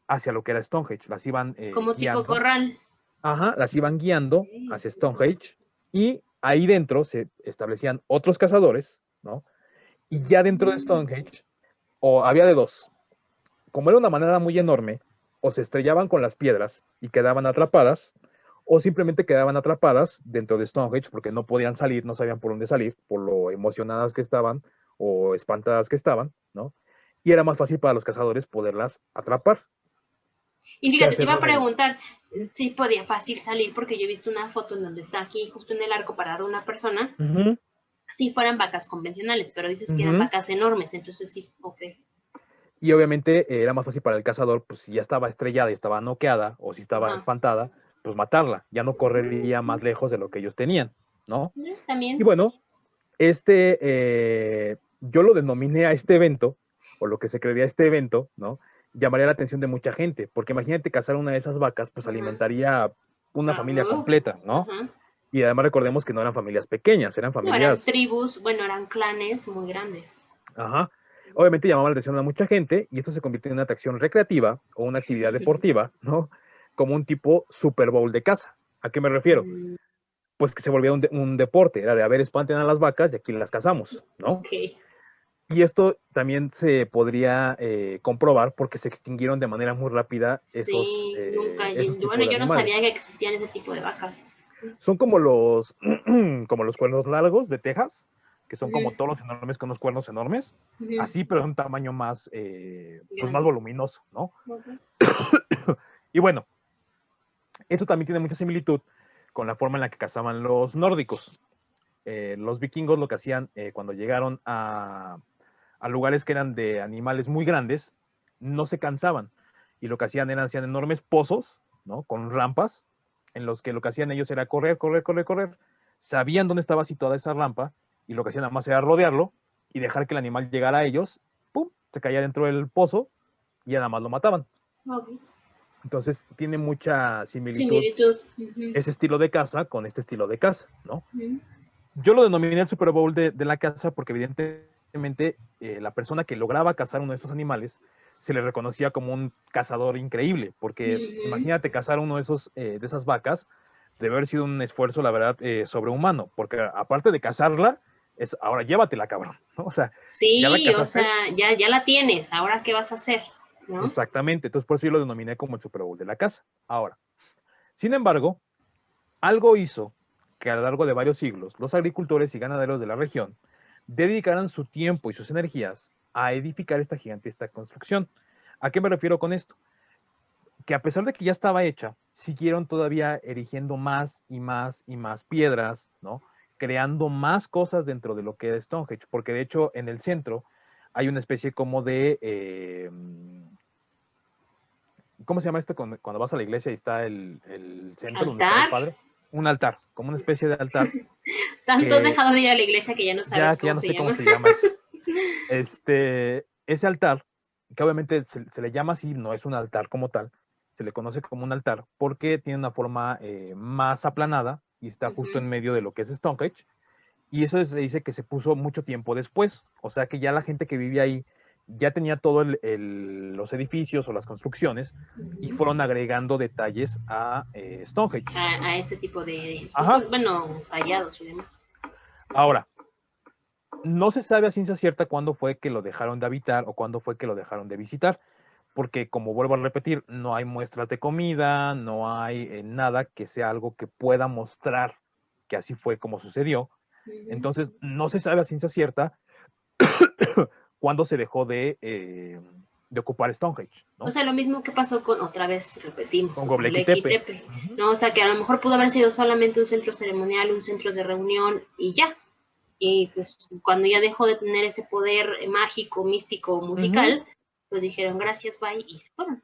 hacia lo que era Stonehenge. Las iban Como tipo guiando. corral. Ajá, las iban guiando hacia Stonehenge y ahí dentro se establecían otros cazadores, ¿no? Y ya dentro de Stonehenge, o había de dos, como era una manada muy enorme, o se estrellaban con las piedras y quedaban atrapadas, o simplemente quedaban atrapadas dentro de Stonehenge porque no podían salir, no sabían por dónde salir, por lo emocionadas que estaban o espantadas que estaban, ¿no? Y era más fácil para los cazadores poderlas atrapar Y que fíjate, te iba hacerlo a en el... preguntar si podía fácil salir, porque yo he visto una foto en donde está aquí, justo en el arco parado, una persona. Ujú, Si fueran vacas convencionales, pero dices que eran ujú. vacas enormes, entonces sí, ok. Y obviamente era más fácil para el cazador, pues si ya estaba estrellada y estaba noqueada, o si estaba Ajá. espantada, pues matarla. Ya no correría más lejos de lo que ellos tenían, ¿no? Y También. bueno, yo lo denominé a este evento, o lo que se creería este evento, ¿no? Llamaría la atención de mucha gente, porque imagínate cazar una de esas vacas, pues Ajá. alimentaría una familia completa, ¿no? Ajá. Y además recordemos que no eran familias pequeñas, eran No, eran familias, tribus, bueno, eran clanes muy grandes. ajá. Obviamente llamaba la atención a mucha gente y esto se convirtió en una atracción recreativa o una actividad deportiva, ¿no? Como un tipo Super Bowl de caza. ¿A qué me refiero? Pues que se volvía un deporte, era de a ver, espanten a las vacas y aquí las cazamos, ¿no? Ok. Y esto también se podría comprobar porque se extinguieron de manera muy rápida Sí, nunca. esos Bueno, tipos de yo no sabía animales. que existían ese tipo de vacas. Son como como los cuernos largos de Texas, que son como toros enormes con unos cuernos enormes, así, pero de un tamaño más, pues más Grande. voluminoso, ¿no? Y bueno, esto también tiene mucha similitud con la forma en la que cazaban los nórdicos. Los vikingos lo que hacían cuando llegaron a lugares que eran de animales muy grandes, no se cansaban. Y lo que hacían hacían enormes pozos, ¿no? Con rampas, en los que lo que hacían ellos era correr, correr, correr, correr. Sabían dónde estaba situada esa rampa y lo que hacían nada más era rodearlo y dejar que el animal llegara a ellos, ¡pum!, se caía dentro del pozo y ya nada más lo mataban. Ok. Entonces tiene mucha similitud Similitud. ese estilo de caza con este estilo de caza, ¿no? Ujú. Yo lo denominé el Super Bowl de la caza porque evidentemente la persona que lograba cazar uno de estos animales se le reconocía como un cazador increíble, porque Ujú. imagínate cazar uno de esas vacas, debe haber sido un esfuerzo, la verdad, sobrehumano, porque aparte de cazarla, es ahora llévatela, cabrón, ¿no? O sea, ya la Sí, o cazaste. sea, ya la tienes, ¿ahora qué vas a hacer? ¿No? Exactamente, entonces por eso yo lo denominé como el Super Bowl de la caza. Ahora, sin embargo, algo hizo que a lo largo de varios siglos los agricultores y ganaderos de la región dedicaran su tiempo y sus energías a edificar esta gigantesca construcción. ¿A qué me refiero con esto? Que a pesar de que ya estaba hecha, siguieron todavía erigiendo más y más y más piedras, ¿no? Creando más cosas dentro de lo que es Stonehenge, porque de hecho en el centro hay una especie como de, ¿cómo se llama esto cuando vas a la iglesia y está el centro donde está el Altar. padre? Un altar, como una especie de altar Tanto has que dejado de ir a la iglesia que ya no sabes ya cómo no se sé cómo llama. se llama eso. Ese altar, que obviamente se le llama así, no es un altar como tal, se le conoce como un altar porque tiene una forma más aplanada y está justo en medio de lo que es Stonehenge. Y eso se dice que se puso mucho tiempo después, o sea que ya la gente que vivía ahí ya tenía todos los edificios o las construcciones y fueron agregando detalles a Stonehenge. A este tipo de Ajá. esculturas, bueno, tallados y demás. Ahora, no se sabe a ciencia cierta cuándo fue que lo dejaron de habitar o cuándo fue que lo dejaron de visitar, porque como vuelvo a repetir, no hay muestras de comida, no hay nada que sea algo que pueda mostrar que así fue como sucedió. Entonces, no se sabe a ciencia cierta cuándo se dejó de ocupar Stonehenge, O ¿no? sea, lo mismo que pasó con, otra vez repetimos, Con con Göbekli Göbekli Tepe. Tepe, Ujú. ¿no? O sea, que a lo mejor pudo haber sido solamente un centro ceremonial, un centro de reunión y ya. Y pues cuando ya dejó de tener ese poder mágico, místico, Ujú. musical, pues dijeron gracias, bye, y se fueron.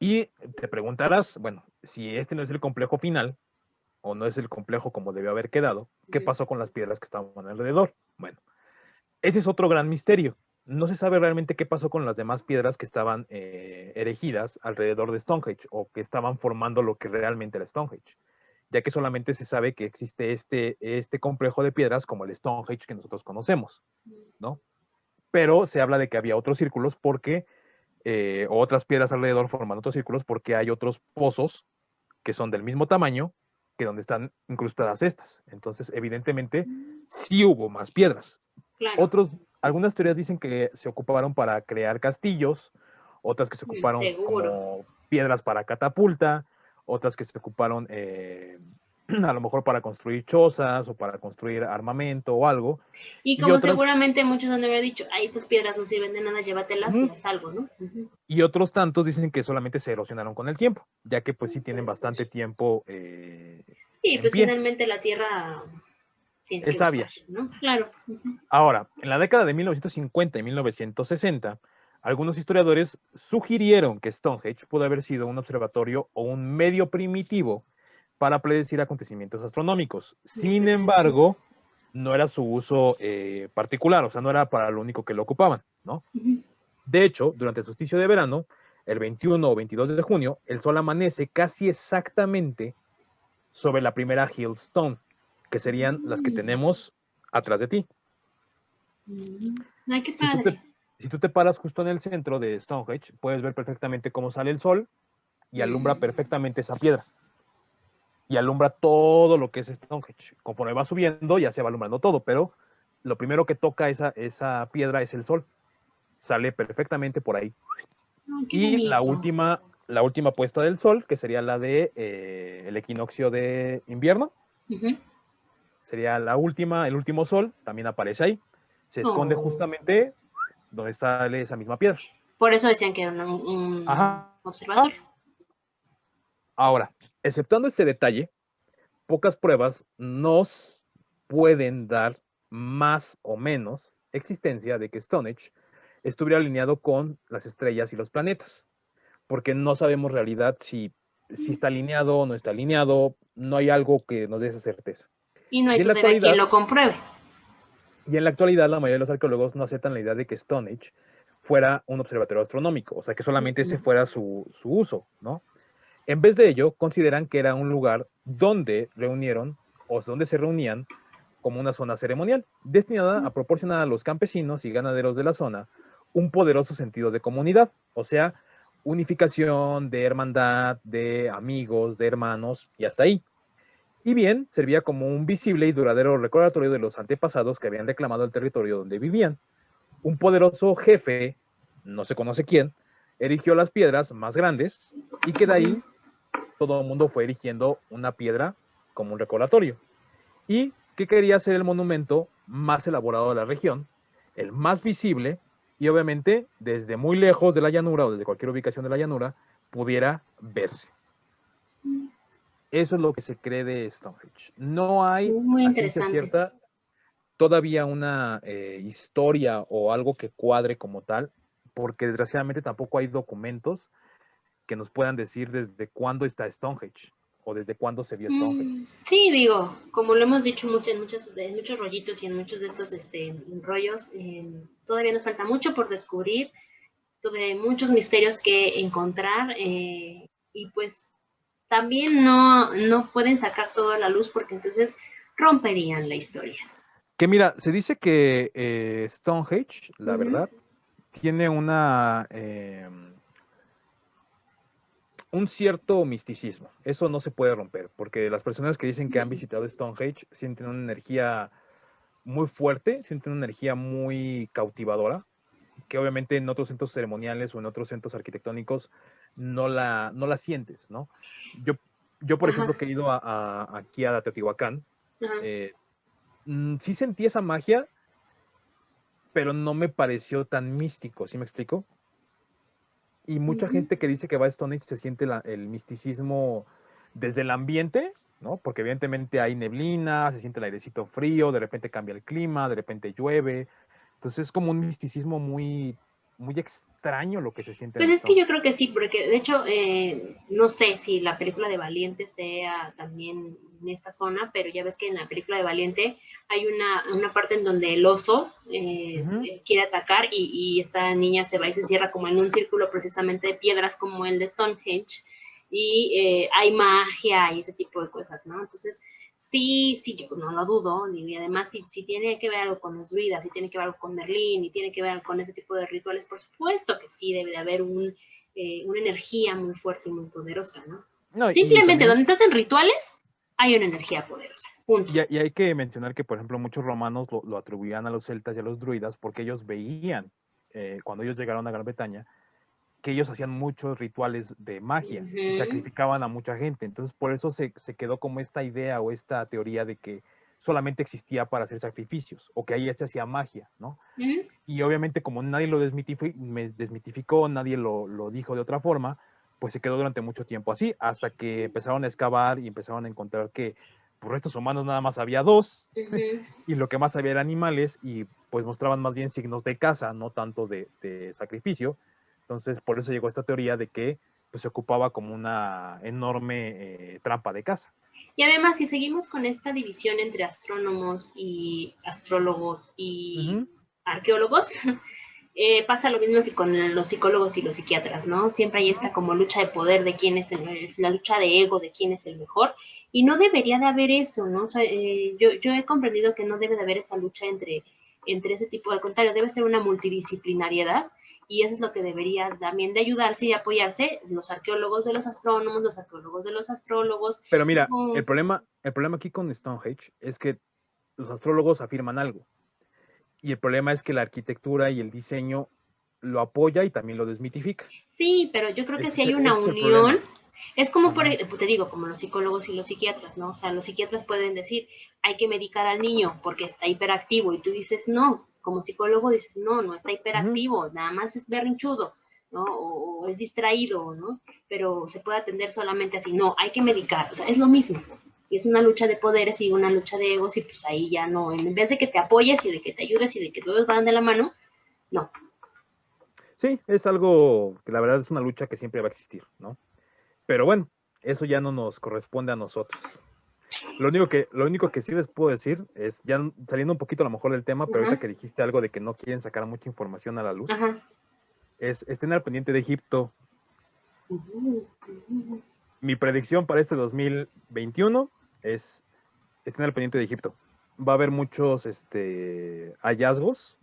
Y te preguntarás, bueno, si este no es el complejo final, o no es el complejo como debió haber quedado, ¿qué pasó con las piedras que estaban alrededor? Bueno, ese es otro gran misterio. No se sabe realmente qué pasó con las demás piedras que estaban erigidas alrededor de Stonehenge o que estaban formando lo que realmente era Stonehenge, ya que solamente se sabe que existe este complejo de piedras como el Stonehenge que nosotros conocemos, ¿no? Pero se habla de que había otros círculos porque, o otras piedras alrededor forman otros círculos porque hay otros pozos que son del mismo tamaño que donde están incrustadas estas. Entonces, evidentemente, sí hubo más piedras. Claro, Algunas teorías dicen que se ocuparon para crear castillos, otras que se ocuparon seguro. como piedras para catapulta, otras que se ocuparon a lo mejor para construir chozas o para construir armamento o algo, Y y como otras, seguramente muchos han de haber dicho, ay, estas piedras no sirven de nada, llévatelas y uh-huh, haz algo, ¿no? y otros tantos dicen que solamente se erosionaron con el tiempo, ya que pues sí tienen Puede ser. bastante tiempo Sí, en pues pie. finalmente la tierra tiene Es que gustar, sabia. ¿no? Claro. Ahora, en la década de 1950 y 1960, algunos historiadores sugirieron que Stonehenge pudo haber sido un observatorio o un medio primitivo para predecir acontecimientos astronómicos. Sin embargo, no era su uso particular, o sea, no era para lo único que lo ocupaban, ¿no? De hecho, durante el solsticio de verano, el 21 o 22 de junio, el sol amanece casi exactamente sobre la primera Hillstone, que serían las que tenemos atrás de ti. Ay, qué Si tú te, padre. si tú te paras justo en el centro de Stonehenge, puedes ver perfectamente cómo sale el sol y alumbra perfectamente esa piedra. Y alumbra todo lo que es Stonehenge. Conforme va subiendo, ya se va alumbrando todo, pero lo primero que toca esa piedra es el sol. Sale perfectamente por ahí. Ay, qué Y bonito. la última puesta del sol, que sería la de el equinoccio de invierno, sería la última, el último sol, también aparece ahí. Se esconde Oh. justamente donde sale esa misma piedra. Por eso decían que era un Ajá. observador. Ahora, exceptuando este detalle, pocas pruebas nos pueden dar más o menos existencia de que Stonehenge estuviera alineado con las estrellas y los planetas, porque no sabemos en realidad si está alineado o no está alineado, no hay algo que nos dé esa certeza. Y no hay Y en la todavía quien actualidad, lo compruebe. Y en la actualidad, la mayoría de los arqueólogos no aceptan la idea de que Stonehenge fuera un observatorio astronómico, o sea, que solamente ese fuera su uso, ¿no? En vez de ello, consideran que era un lugar donde reunieron, o donde se reunían, como una zona ceremonial, destinada a proporcionar a los campesinos y ganaderos de la zona un poderoso sentido de comunidad, o sea, unificación, de hermandad, de amigos, de hermanos, y hasta ahí. Y bien, servía como un visible y duradero recordatorio de los antepasados que habían reclamado el territorio donde vivían. Un poderoso jefe, no se conoce quién, erigió las piedras más grandes y que de ahí todo el mundo fue erigiendo una piedra como un recordatorio. Y que quería ser el monumento más elaborado de la región, el más visible y obviamente desde muy lejos de la llanura o desde cualquier ubicación de la llanura pudiera verse. Eso es lo que se cree de Stonehenge. No hay, Muy a ciencia interesante. cierta, todavía una historia o algo que cuadre como tal, porque desgraciadamente tampoco hay documentos que nos puedan decir desde cuándo está Stonehenge o desde cuándo se vio Stonehenge. Sí, digo, como lo hemos dicho en muchos rollitos y en muchos de estos rollos, todavía nos falta mucho por descubrir, todavía hay muchos misterios que encontrar y pues también no pueden sacar todo a la luz porque entonces romperían la historia. Que mira, se dice que Stonehenge, la Ujú. verdad, tiene un cierto misticismo. Eso no se puede romper, porque las personas que dicen que han visitado Stonehenge sienten una energía muy fuerte, sienten una energía muy cautivadora, que obviamente en otros centros ceremoniales o en otros centros arquitectónicos no la sientes, ¿no? Yo, yo por Ajá, ejemplo, que he ido aquí a Teotihuacán, ajá. eh, sí sentí esa magia, pero no me pareció tan místico, ¿sí me explico? Y mucha Ujú. gente que dice que va a Stonehenge se siente el misticismo desde el ambiente, ¿no? Porque evidentemente hay neblina, se siente el airecito frío, de repente cambia el clima, de repente llueve. Entonces es como un misticismo muy extraño lo que se siente Pues en es que yo Stonehenge. creo que sí, porque de hecho no sé si la película de Valiente sea también en esta zona, pero ya ves que en la película de Valiente hay una parte en donde el oso Ujú. quiere atacar y esta niña se va y se encierra como en un círculo precisamente de piedras como el de Stonehenge y hay magia y ese tipo de cosas, ¿no? Entonces sí, sí, yo no lo dudo, y además si tiene que ver algo con los druidas, si tiene que ver algo con Merlín, y tiene que ver con ese tipo de rituales, por supuesto que sí debe de haber una energía muy fuerte y muy poderosa, ¿no? No, y Simplemente también, donde se hacen rituales, hay una energía poderosa, punto. y hay que mencionar que, por ejemplo, muchos romanos lo atribuían a los celtas y a los druidas porque ellos veían, cuando ellos llegaron a Gran Bretaña, que ellos hacían muchos rituales de magia y Ujú, sacrificaban a mucha gente. Entonces, por eso se quedó como esta idea o esta teoría de que solamente existía para hacer sacrificios o que ahí se hacía magia, ¿no? ujú. Y obviamente como nadie lo desmitificó, nadie lo dijo de otra forma, pues se quedó durante mucho tiempo así, hasta que empezaron a excavar y empezaron a encontrar que por restos humanos nada más había dos, Ujú. y lo que más había eran animales, y pues mostraban más bien signos de caza, no tanto de sacrificio. Entonces, por eso llegó esta teoría de que pues, se ocupaba como una enorme trampa de caza. Y además, si seguimos con esta división entre astrónomos y astrólogos y Ujú. arqueólogos, pasa lo mismo que con los psicólogos y los psiquiatras, ¿no? Siempre hay esta como lucha de poder de quién es la lucha de ego de quién es el mejor, y no debería de haber eso, ¿no? O sea, yo he comprendido que no debe de haber esa lucha entre ese tipo de contrario, debe ser una multidisciplinariedad, y eso es lo que debería también de ayudarse y apoyarse los arqueólogos de los astrónomos, los arqueólogos de los astrólogos. Pero mira, No, el problema aquí con Stonehenge es que los astrólogos afirman algo, y el problema es que la arquitectura y el diseño lo apoya y también lo desmitifica. sí, pero yo creo que si hay Ese una es el unión, problema. es como Ajá. te digo, como los psicólogos y los psiquiatras, ¿no? O sea, los psiquiatras pueden decir, hay que medicar al niño porque está hiperactivo, y tú dices, no, como psicólogo dices, no está Ujú. hiperactivo, nada más es berrinchudo, ¿no? O es distraído, ¿no? Pero se puede atender solamente así, no, hay que medicar, o sea, es lo mismo. Y es una lucha de poderes y una lucha de egos, y pues ahí ya no, en vez de que te apoyes y de que te ayudes y de que todos van de la mano, no. Sí, es algo que la verdad es una lucha que siempre va a existir, ¿no? Pero bueno, eso ya no nos corresponde a nosotros. Lo único que sí les puedo decir es, ya saliendo un poquito a lo mejor del tema, pero ahorita que dijiste algo de que no quieren sacar mucha información a la luz, estén al pendiente de Egipto. Mi predicción para este 2021 es, estén al pendiente de Egipto. Va a haber muchos hallazgos.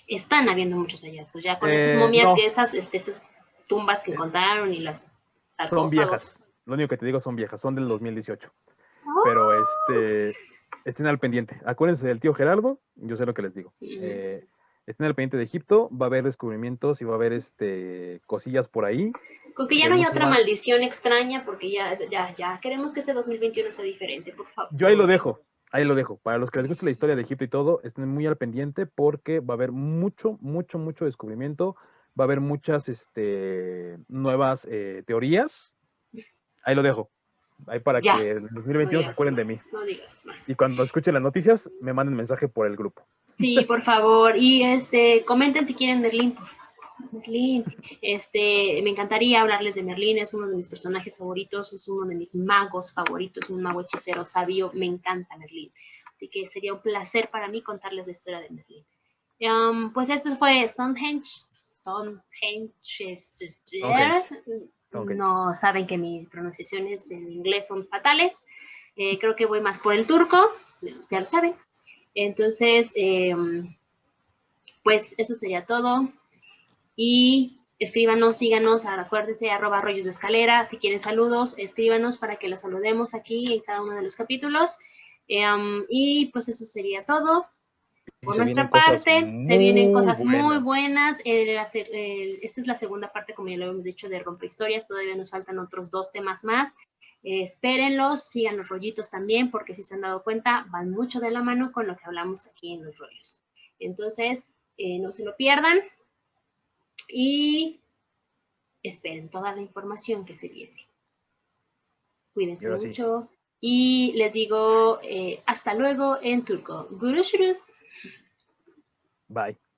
Están habiendo muchos hallazgos, ya con estas momias, No, que esas tumbas que encontraron y las son sarcófagos. viejas. Lo único que te digo son viejas, son del 2018. Pero estén al pendiente. Acuérdense del tío Gerardo, yo sé lo que les digo. Estén al pendiente de Egipto, va a haber descubrimientos y va a haber cosillas por ahí. Con que ya no hay otra maldición extraña, porque ya queremos que este 2021 sea diferente, por favor. Yo ahí lo dejo. Para los que les guste la historia de Egipto y todo, estén muy al pendiente porque va a haber mucho descubrimiento, va a haber muchas nuevas teorías. Ahí lo dejo. Ahí para que en 2021 se acuerden de mí. No digas más. Y cuando escuchen las noticias, me manden mensaje por el grupo. Sí, por favor. Y comenten si quieren Merlín. Merlín. Me encantaría hablarles de Merlín, es uno de mis personajes favoritos, es uno de mis magos favoritos, un mago hechicero sabio, me encanta Merlín. Así que sería un placer para mí contarles la historia de Merlín. Pues esto fue Stonehenge. No saben que mis pronunciaciones en inglés son fatales. Creo que voy más por el turco, ya lo saben. Entonces, pues eso sería todo. Y escríbanos, síganos, acuérdense, @rollos de escalera. Si quieren saludos, escríbanos para que los saludemos aquí en cada uno de los capítulos. Y pues eso sería todo. Por nuestra parte, se vienen cosas muy buenas. Esta es la segunda parte, como ya lo hemos dicho, de Rompehistorias. Todavía nos faltan otros 2 temas más. Espérenlos, sigan los rollitos también, porque si se han dado cuenta, van mucho de la mano con lo que hablamos aquí en los rollos. Entonces, no se lo pierdan y esperen toda la información que se viene. Cuídense mucho y les digo hasta luego en turco. Görüşürüz. Bye.